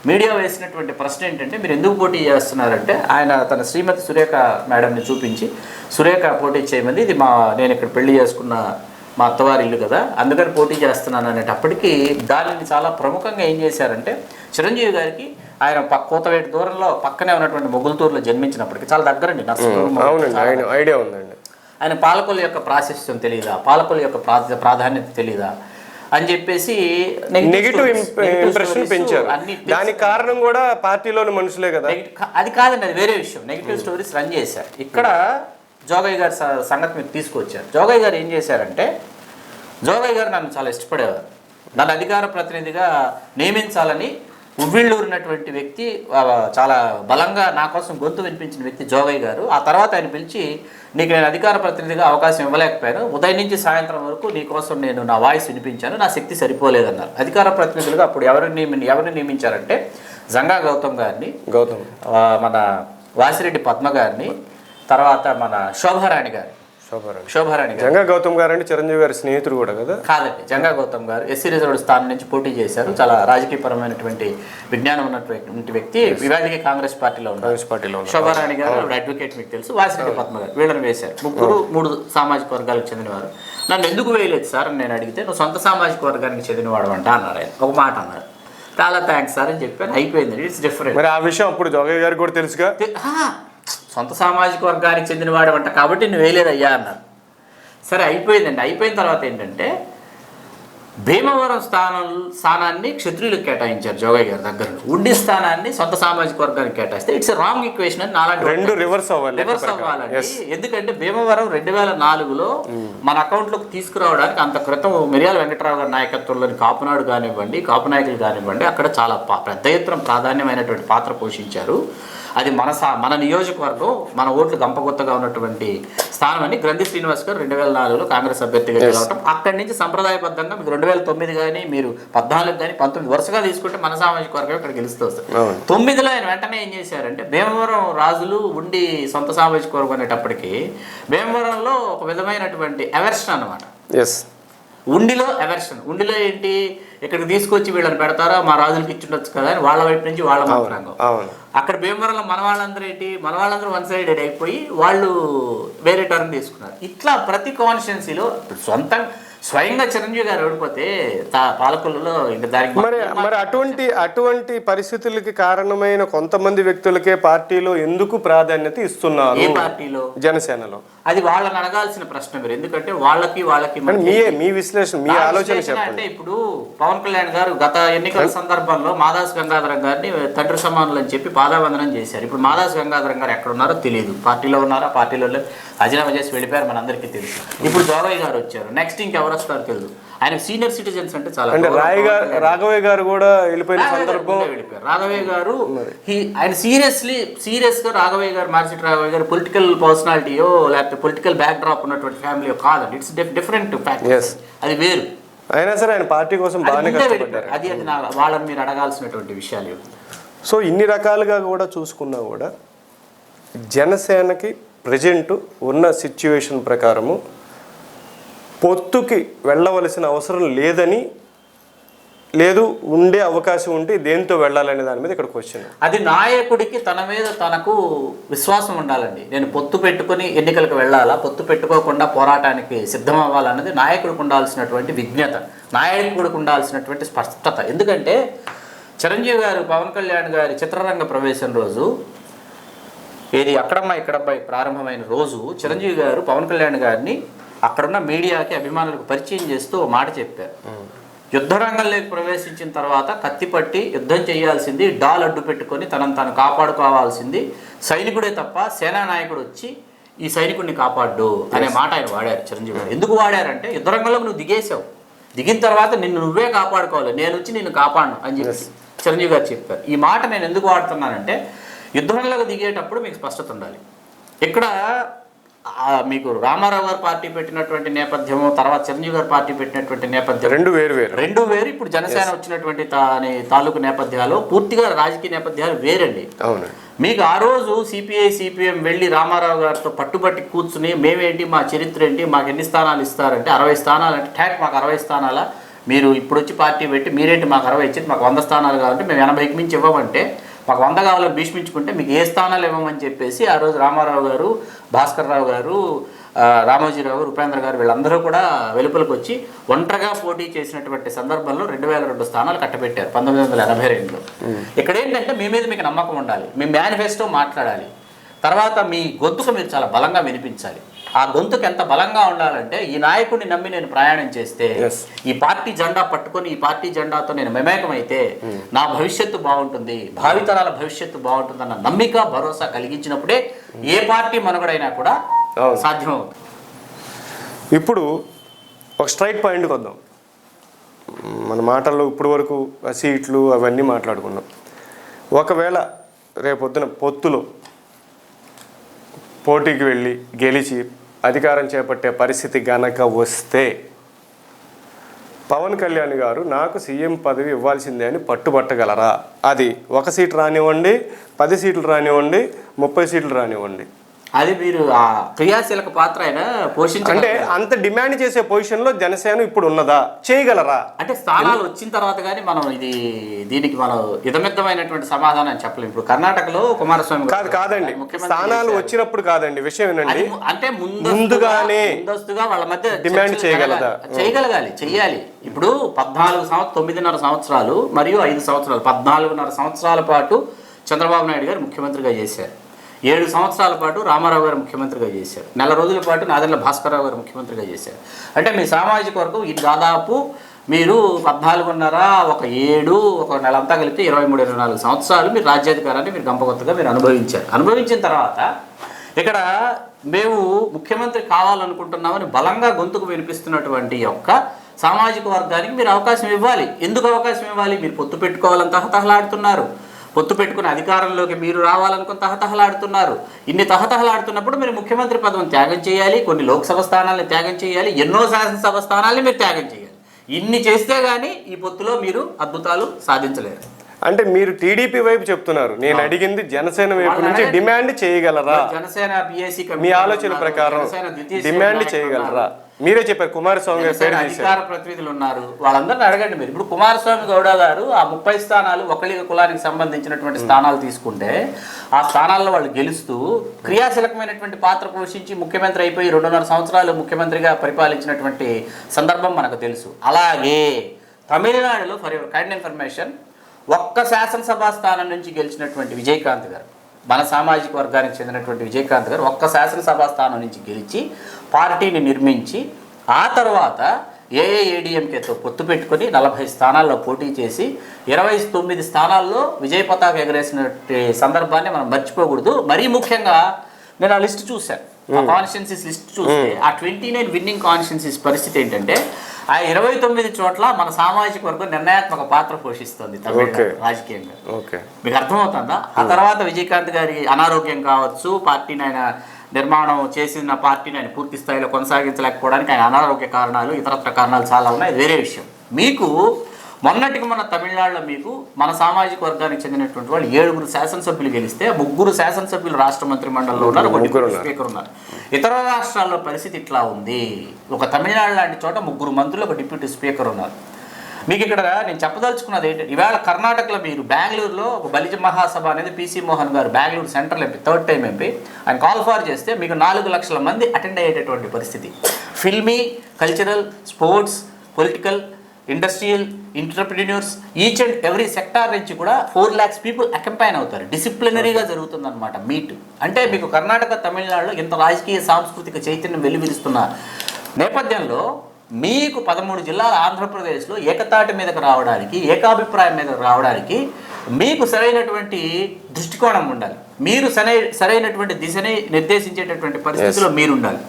మీడియా వేసినటువంటి ప్రశ్న ఏంటంటే, మీరు ఎందుకు పోటీ చేస్తున్నారంటే, ఆయన తన శ్రీమతి సురేఖ మేడంని చూపించి, సురేఖ పోటీ చేయమంది, ఇది నేను ఇక్కడ పెళ్లి చేసుకున్న మా అత్తవారి ఇల్లు కదా, అందుకని పోటీ చేస్తున్నాను అనేటప్పటికీ దానిని చాలా ప్రముఖంగా ఏం చేశారంటే, చిరంజీవి గారికి ఆయన కూతవేటి దూరంలో పక్కనే ఉన్నటువంటి మొగుల్తూరులో జన్మించినప్పటికీ చాలా దగ్గరండి ఐడియా ఉందండి. ఆయన పాలకొల్లు యొక్క ప్రాశస్త్యం తెలియదా, పాలకొల్లు యొక్క ప్రాధాన్యత తెలియదా అని చెప్పేసి నెగిటివ్ ఇంప్రెషన్ పెంచారు. దానికి కారణం కూడా పార్టీలోని మనుషులే కదా. అది కాదండి, అది వేరే విషయం. నెగిటివ్ స్టోరీస్ రన్ చేశారు. ఇక్కడ జోగయ్య గారి సంగతి మీరు తీసుకొచ్చారు. జోగయ్య గారు ఏం చేశారంటే, జోగయ్య గారు నన్ను చాలా ఇష్టపడేవారు, నన్ను అధికార ప్రతినిధిగా నియమించాలని ఉవ్విళ్ళూరినటువంటి వ్యక్తి, చాలా బలంగా నా కోసం గొంతు వినిపించిన వ్యక్తి జోగయ్య గారు. ఆ తర్వాత ఆయన పిలిచి, నీకు నేను అధికార ప్రతినిధిగా అవకాశం ఇవ్వలేకపోయాను, ఉదయం నుంచి సాయంత్రం వరకు నీ కోసం నేను నా వాయిస్ వినిపించాను, నా శక్తి సరిపోలేదన్నారు. అధికార ప్రతినిధులుగా అప్పుడు ఎవరిని నియమించారంటే జంగా గౌతమ్ గారిని, మన వాసిరెడ్డి పద్మ గారిని, తర్వాత మన శోభారాణి గారు. జంగా గౌతమ్ గారు అంటే చిరంజీవి గారి స్నేహితుడు కూడా కదా? కాదండి, జంగా గౌతమ్ గారు ఎస్సీ రిజర్వ్డ్ స్థానం నుంచి పోటీ చేశారు. చాలా రాజకీయపరమైనటువంటి విజ్ఞానం ఉన్నటువంటి వ్యక్తి, ఇవాళకి కాంగ్రెస్ పార్టీలో ఉన్నారు. శోభారాణి గారు అడ్వకేట్, మీకు తెలుసు. వాసిరెడ్డి పద్మ గారు, వీళ్ళని వేశారు. మూడు సామాజిక వర్గాలకు చెందినవారు. నన్ను ఎందుకు వేయలేదు సార్ అని నేను అడిగితే, నువ్వు సొంత సామాజిక వర్గానికి చెందినవాడు అంట అన్నారు. ఆయన ఒక మాట అన్నారు, చాలా థ్యాంక్స్ సార్ అని చెప్పాను, అయిపోయింది. It's different. మరి ఆ విషయం అప్పుడు జోగయ్య గారికి కూడా తెలుసుగా, సొంత సామాజిక వర్గానికి చెందినవాడు అంట కాబట్టి నువ్వు వేయలేదయ్యా అన్నారు. సరే అయిపోయిందండి. అయిపోయిన తర్వాత ఏంటంటే, భీమవరం స్థానాన్ని క్షత్రియులకు కేటాయించారు జోగయ్య గారి దగ్గర. ఉండి స్థానాన్ని సొంత సామాజిక వర్గానికి కేటాయిస్తే ఇట్స్ రాంగ్ ఈక్వేషన్ అని నాలాంటి రెండు రివర్స్ అవ్వాలండి. ఎందుకంటే భీమవరం 2004లో మన అకౌంట్లోకి తీసుకురావడానికి అంత క్రితం మిర్యాల వెంకటరావు గారి నాయకత్వంలోని కాపునాడు కానివ్వండి, కాపు నాయకులు కానివ్వండి, అక్కడ చాలా పెద్ద ఎత్తున ప్రాధాన్యమైనటువంటి పాత్ర పోషించారు. అది మన నియోజకవర్గం, మన ఓట్లు గంపగొత్తగా ఉన్నటువంటి స్థానం అని గ్రంథి శ్రీనివాస్ గారు 2004లో కాంగ్రెస్ అభ్యర్థిగా గెలవటం. అక్కడి నుంచి సంప్రదాయబద్ధంగా మీకు 2009 కానీ మీరు 14 కానీ 19 వరుసగా తీసుకుంటే మన సామాజిక వర్గం ఇక్కడ గెలుస్తూ వస్తారు. 9లో ఆయన వెంటనే ఏం చేశారంటే భీమవరం రాజులు ఉండి సొంత సామాజిక వర్గం అనేటప్పటికీ భీమవరంలో ఒక విధమైనటువంటి ఎవర్షన్ అన్నమాట. ఉండిలో ఎవర్షన్. ఉండిలో ఏంటి, ఇక్కడికి తీసుకొచ్చి వీళ్ళని పెడతారా, మా రాజులకి ఇచ్చిండొచ్చు కదా అని వాళ్ళ వైపు నుంచి వాళ్ళ మాట్లాంగం. అక్కడ భీమవరంలో మన వాళ్ళందరూ వన్ సైడెడ్ అయిపోయి వాళ్ళు వేరే టర్న్ తీసుకున్నారు. ఇట్లా ప్రతి కాన్స్టిట్యున్సీలో స్వయంగా చిరంజీవి గారు ఓడిపోతే పాలకులలో ఇంకా దానికి మరి అటువంటి పరిస్థితులకి కారణమైన కొంతమంది వ్యక్తులకే పార్టీలో ఎందుకు ప్రాధాన్యత ఇస్తున్నారు? ఏ పార్టీలో? జనసేనలో. అది వాళ్ళని అడగాల్సిన ప్రశ్న మీరు. ఎందుకంటే వాళ్ళకి మీ విశ్లేషణ, మీ ఆలోచన చెప్పండి. అంటే ఇప్పుడు పవన్ కళ్యాణ్ గారు గత ఎన్నికల సందర్భంలో మాదాస్ గంగాధరం గారిని తండ్రి సమానులు అని చెప్పి పాదావందనం చేశారు. ఇప్పుడు మాదాస్ గంగాధరం గారు ఎక్కడ ఉన్నారో తెలియదు. పార్టీలో ఉన్నారా, పార్టీలో రాజీనామా చేసి వెళ్ళిపోయారు, మనందరికీ తెలుసు. ఇప్పుడు జోగయ్య గారు వచ్చారు, నెక్స్ట్ ఇంకెవరు వస్తారు తెలియదు. ఆయన సీనియర్ సిటిజన్స్ అంటే చాలా. రాఘవయ్య గారు కూడా వెళ్ళిపోయిన సందర్భం. రాఘవయ్య గారు ఆయన సీరియస్ గా రాఘవయ్య గారు, మార్సిటి రాఘవయ్య గారు పొలిటికల్ పర్సనాలిటీయో లేకపోతే పొలిటికల్ బ్యాక్ డ్రాప్ ఉన్నటువంటి ఫ్యామిలీ కాదండి. ఇట్స్ డిఫరెంట్ ఫ్యాక్ట్, అది వేరు. అయినా సరే ఆయన పార్టీ కోసం బాగానే కష్టపడ్డారు. అది వాళ్ళని మీరు అడగాల్సినటువంటి విషయాలు. సో ఇన్ని రకాలుగా కూడా చూసుకున్నా కూడా జనసేనకి ప్రజెంట్ ఉన్న సిచ్యువేషన్ ప్రకారము పొత్తుకి వెళ్ళవలసిన అవసరం లేదు, ఉండే అవకాశం ఉంటే దేంతో వెళ్ళాలనే దాని మీద ఇక్కడ క్వశ్చన్. అది నాయకుడికి తన మీద తనకు విశ్వాసం ఉండాలండి. నేను పొత్తు పెట్టుకుని ఎన్నికలకు వెళ్ళాలా, పొత్తు పెట్టుకోకుండా పోరాటానికి సిద్ధం అవ్వాలన్నది నాయకుడికి ఉండాల్సినటువంటి విజ్ఞత, నాయకుడికి ఉండాల్సినటువంటి స్పష్టత. ఎందుకంటే చిరంజీవి గారు పవన్ కళ్యాణ్ గారి చిత్రరంగ ప్రవేశం రోజు, ఏది అక్కడమ్మ ఇక్కడమ్మాయి ప్రారంభమైన రోజు, చిరంజీవి గారు పవన్ కళ్యాణ్ గారిని అక్కడున్న మీడియాకి, అభిమానులకు పరిచయం చేస్తూ ఓ మాట చెప్పారు. యుద్ధరంగంలోకి ప్రవేశించిన తర్వాత కత్తిపట్టి యుద్ధం చేయాల్సింది, డాల్ అడ్డు పెట్టుకొని తనను తాను కాపాడుకోవాల్సింది సైనికుడే తప్ప సేనా నాయకుడు వచ్చి ఈ సైనికుడిని కాపాడు అనే మాట ఆయన వాడారు చిరంజీవి గారు. ఎందుకు వాడారంటే యుద్ధరంగంలోకి నువ్వు దిగేసావు, దిగిన తర్వాత నిన్ను నువ్వే కాపాడుకోవాలి, నేను వచ్చి నిన్ను కాపాడను అని చెప్పి చిరంజీవి గారు చెప్పారు. ఈ మాట నేను ఎందుకు వాడుతున్నానంటే యుద్ధంలోకి దిగేటప్పుడు మీకు స్పష్టత ఉండాలి. ఇక్కడ మీకు రామారావు గారు పార్టీ పెట్టినటువంటి నేపథ్యము, తర్వాత చిరంజీవి గారు పార్టీ పెట్టినటువంటి నేపథ్యం రెండు వేరు. ఇప్పుడు జనసేన వచ్చినటువంటి తాలూకు నేపథ్యాలు పూర్తిగా రాజకీయ నేపథ్యాలు వేరండి. మీకు ఆ రోజు సిపిఐ సిపిఎం వెళ్ళి రామారావు గారితో పట్టుబట్టి కూర్చుని మేమేంటి, మా చరిత్ర ఏంటి, మాకు ఎన్ని స్థానాలు ఇస్తారంటే 60 స్థానాలు అంటే ట్యాక్ మాకు 60 స్థానాల, మీరు ఇప్పుడు వచ్చి పార్టీ పెట్టి మీరేంటి మాకు 60 ఇచ్చింది, మాకు 100 స్థానాలు కావాలంటే మేము 80కి మించి ఇవ్వమంటే మాకు 100 కావాలని భీష్మించుకుంటే మీకు ఏ స్థానాలు ఇవ్వమని చెప్పేసి ఆ రోజు రామారావు గారు, భాస్కర్ రావు గారు, రామోజీరావు, ఉపేంద్ర గారు వీళ్ళందరూ కూడా వెలుపలకు వచ్చి ఒంటరిగా పోటీ చేసినటువంటి సందర్భంలో 2002 స్థానాలు కట్టబెట్టారు 1982లో. ఇక్కడ ఏంటంటే మీ మీద మీకు నమ్మకం ఉండాలి, మీ మేనిఫెస్టో మాట్లాడాలి, తర్వాత మీ గొంతుకు మీరు చాలా బలంగా వినిపించాలి. ఆ గొంతుకు ఎంత బలంగా ఉండాలంటే ఈ నాయకుడిని నమ్మి నేను ప్రయాణం చేస్తే, ఈ పార్టీ జెండా పట్టుకొని ఈ పార్టీ జెండాతో నేను మమేకమైతే నా భవిష్యత్తు బాగుంటుంది, భావితరాల భవిష్యత్తు బాగుంటుందన్న నమ్మిక, భరోసా కలిగించినప్పుడే ఏ పార్టీ మనుగడైనా కూడా సాధ్యమవుతుంది. ఇప్పుడు ఒక స్ట్రైట్ పాయింట్కి వద్దాం. మన మాటల్లో ఇప్పటి వరకు సీట్లు అవన్నీ మాట్లాడుకున్నాం. ఒకవేళ రేపొద్దున పొత్తులో పోటీకి వెళ్ళి గెలిచి అధికారం చేపట్టే పరిస్థితి గనక వస్తే పవన్ కళ్యాణ్ గారు నాకు సీఎం పదవి ఇవ్వాల్సిందే అని పట్టుబట్టగలరా? అది 1 సీటు రానివ్వండి, 10 సీట్లు రానివ్వండి, 30 సీట్లు రానివ్వండి, అది మీరు ఆ క్రియాశీలక పాత్ర అయినా అంటే అంత డిమాండ్ చేసే పొజిషన్ లో జనసేన ఇప్పుడు ఉన్నదా? చేయగలరా? అంటే స్థానాలు వచ్చిన తర్వాత కానీ మనం దీనికి మనం ఇదమిద్దమైనటువంటి సమాధానం చెప్పలేము. ఇప్పుడు కర్ణాటకలో కుమారస్వామి కాదండి, స్థానాలు వచ్చినప్పుడు కాదండి, విషయం ఏంటండి, అంటే ముందుగానే వాళ్ళ మధ్య డిమాండ్ చేయగలగాలి, చెయ్యాలి. ఇప్పుడు 9.5 సంవత్సరాలు మరియు 5 సంవత్సరాలు 14.5 సంవత్సరాల పాటు చంద్రబాబు నాయుడు గారు ముఖ్యమంత్రిగా చేశారు. 7 సంవత్సరాల పాటు రామారావు గారు ముఖ్యమంత్రిగా చేశారు. 4 రోజుల పాటు నాదెండ్ల భాస్కర్ రావు గారు ముఖ్యమంత్రిగా చేశారు. అంటే మీ సామాజిక వర్గం ఇది దాదాపు మీరు 14.5 ఒక 7 ఒక నెలంతా కలిపితే 23-24 సంవత్సరాలు మీరు రాజ్యాధికారాన్ని మీరు గంపగొత్తగా మీరు అనుభవించిన తర్వాత ఇక్కడ మేము ముఖ్యమంత్రి కావాలనుకుంటున్నామని బలంగా గొంతుకు వినిపిస్తున్నటువంటి యొక్క సామాజిక వర్గానికి మీరు అవకాశం ఇవ్వాలి. ఎందుకు అవకాశం ఇవ్వాలి? మీరు పొత్తు పెట్టుకోవాలని తహతహలాడుతున్నారు, పొత్తు పెట్టుకుని అధికారంలోకి మీరు రావాలనుకుని తహతహలాడుతున్నారు. ఇన్ని తహతహలాడుతున్నప్పుడు మీరు ముఖ్యమంత్రి పదవిని త్యాగం చేయాలి, కొన్ని లోక్సభ స్థానాలను త్యాగం చేయాలి, ఎన్నో శాసనసభ స్థానాలని మీరు త్యాగం చేయాలి. ఇన్ని చేస్తే గానీ ఈ పొత్తులో మీరు అద్భుతాలు సాధించలేరు. అంటే మీరు టీడీపీ వైపు చెప్తున్నారు, నేను అడిగింది జనసేన వైపు నుంచి డిమాండ్ చేయగలరా? జనసేన బీఎస్సీ మీ ఆలోచన ప్రకారం డిమాండ్ చేయగలరా? మీరే చెప్పారు కుమారస్వామి గారు పేరు అధికార ప్రతినిధులు ఉన్నారు, వాళ్ళందరినీ అడగండి మీరు. ఇప్పుడు కుమారస్వామి గౌడ గారు ఆ 30 స్థానాలు ఒకళ్ళ కులానికి సంబంధించినటువంటి స్థానాలు తీసుకుంటే ఆ స్థానాల్లో వాళ్ళు గెలుస్తూ క్రియాశీలకమైనటువంటి పాత్ర పోషించి ముఖ్యమంత్రి అయిపోయి 2.5 సంవత్సరాలు ముఖ్యమంత్రిగా పరిపాలించినటువంటి సందర్భం మనకు తెలుసు. అలాగే తమిళనాడులో ఫర్ యువర్ కైండ్ ఇన్ఫర్మేషన్ ఒక్క శాసనసభా స్థానం నుంచి గెలిచినటువంటి విజయకాంత్ గారు, మన సామాజిక వర్గానికి చెందినటువంటి విజయకాంత్ గారు ఒక్క శాసనసభా స్థానం నుంచి గెలిచి పార్టీని నిర్మించి ఆ తర్వాత ఏఐఏడిఎంకేతో పొత్తు పెట్టుకొని 40 స్థానాల్లో పోటీ చేసి 29 స్థానాల్లో విజయ పతాక ఎగరేసిన సందర్భాన్ని మనం మర్చిపోకూడదు. మరీ ముఖ్యంగా నేను ఆ లిస్ట్ చూశాను, ఆ కాన్స్టిట్యున్సీస్ లిస్ట్ చూస్తే ఆ 29 విన్నింగ్ కాన్స్టిట్యున్సీస్ పరిస్థితి ఏంటంటే ఆ 29 చోట్ల మన సామాజిక వర్గం నిర్ణయాత్మక పాత్ర పోషిస్తుంది తమిళనాడు రాజకీయంగా. మీకు అర్థమవుతుందా? ఆ తర్వాత విజయకాంత్ గారి అనారోగ్యం కావచ్చు, పార్టీని ఆయన నిర్మాణం చేసిన పార్టీని ఆయన పూర్తి స్థాయిలో కొనసాగించలేకపోవడానికి ఆయన అనారోగ్య కారణాలు, ఇతరత్ర కారణాలు చాలా ఉన్నాయి, వేరే విషయం. మీకు మొన్నటికి మన తమిళనాడులో మీకు మన సామాజిక వర్గానికి చెందినటువంటి వాళ్ళు 7 శాసనసభ్యులు గెలిస్తే 3 శాసనసభ్యులు రాష్ట్ర మంత్రి మండలిలో ఉన్నారు, ఒక డిప్యూటీ స్పీకర్ ఉన్నారు. ఇతర రాష్ట్రాల్లో పరిస్థితి ఇట్లా ఉంది. ఒక తమిళనాడు లాంటి చోట 3 మంత్రులు, ఒక డిప్యూటీ స్పీకర్ ఉన్నారు. మీకు ఇక్కడ నేను చెప్పదలుచుకున్నది ఏంటంటే ఇవాళ కర్ణాటకలో మీరు బెంగళూరులో ఒక బలిజ మహాసభ అనేది పీసీ మోహన్ గారు Bengaluru central MP, 3rd time MP, ఆయన కాల్ ఫార్ చేస్తే మీకు 4 లక్షల మంది అటెండ్ అయ్యేటటువంటి పరిస్థితి. Filmy, cultural, sports, political, industrial, entrepreneurs, each and every sector నుంచి కూడా 4 lakhs పీపుల్ అకంపైన్ అవుతారు. డిసిప్లినరీగా జరుగుతుందన్నమాట మీట్. అంటే మీకు కర్ణాటక, తమిళనాడులో ఇంత రాజకీయ సాంస్కృతిక చైతన్యం వెలువరిస్తున్న నేపథ్యంలో మీకు 13 జిల్లాల ఆంధ్రప్రదేశ్లో ఏకతాటి మీదకి రావడానికి, ఏకాభిప్రాయం మీదకి రావడానికి మీకు సరైనటువంటి దృష్టికోణం ఉండాలి. మీరు సరైనటువంటి దిశని నిర్దేశించేటటువంటి పరిస్థితిలో మీరు ఉండాలి.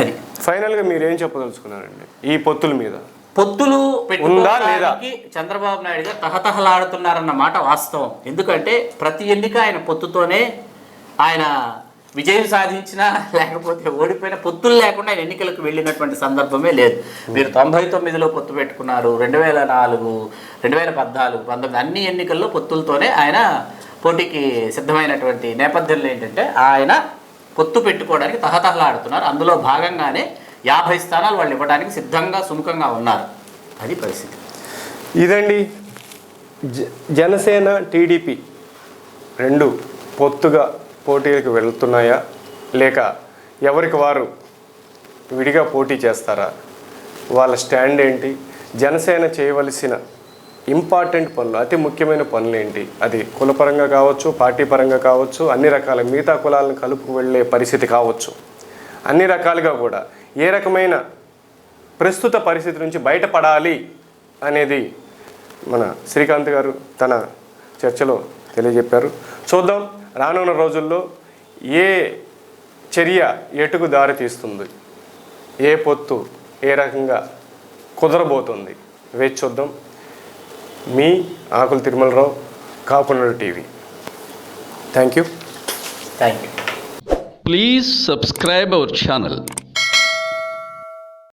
అది ఫైనల్గా మీరు ఏం చెప్పదలుచుకున్నారండి ఈ పొత్తుల మీద? పొత్తులు పెట్టుకోవడానికి చంద్రబాబు నాయుడు గారు తహతహలాడుతున్నారన్న మాట వాస్తవం. ఎందుకంటే ప్రతి ఎన్నిక ఆయన పొత్తుతోనే ఆయన విజయం సాధించినా లేకపోతే ఓడిపోయిన పొత్తులు లేకుండా ఆయన ఎన్నికలకు వెళ్ళినటువంటి సందర్భమే లేదు. మీరు 99లో పొత్తు పెట్టుకున్నారు, 2004, 2014, 19 అన్ని ఎన్నికల్లో పొత్తులతోనే ఆయన పోటీకి సిద్ధమైనటువంటి నేపథ్యంలో ఏంటంటే ఆయన పొత్తు పెట్టుకోవడానికి తహతహలాడుతున్నారు. అందులో భాగంగానే 50 స్థానాలు వాళ్ళు ఇవ్వడానికి సిద్ధంగా సుముఖంగా ఉన్నారు. అది పరిస్థితి. ఇదండి జనసేన టీడీపీ 2 పొత్తుగా పోటీలకు వెళ్తున్నాయా లేక ఎవరికి వారు విడిగా పోటీ చేస్తారా? వాళ్ళ స్టాండ్ ఏంటి? జనసేన చేయవలసిన ఇంపార్టెంట్ పనులు, అతి ముఖ్యమైన పనులు ఏంటి? అది కులపరంగా కావచ్చు, పార్టీ పరంగా కావచ్చు, అన్ని రకాల మిగతా కులాలను కలుపుకు వెళ్ళే పరిస్థితి కావచ్చు, అన్ని రకాలుగా కూడా ఏ రకమైన ప్రస్తుత పరిస్థితి నుంచి బయటపడాలి అనేది మన శ్రీకాంత్ గారు తన చర్చలో తెలియజెప్పారు. చూద్దాం రానున్న రోజుల్లో ఏ చర్య ఎటుకు దారి తీస్తుంది, ఏ పొత్తు ఏ రకంగా కుదరబోతుంది, వేచి చూద్దాం. మీ Akula Tirumalarao, Kapunadu TV. Thank you. Please subscribe our channel.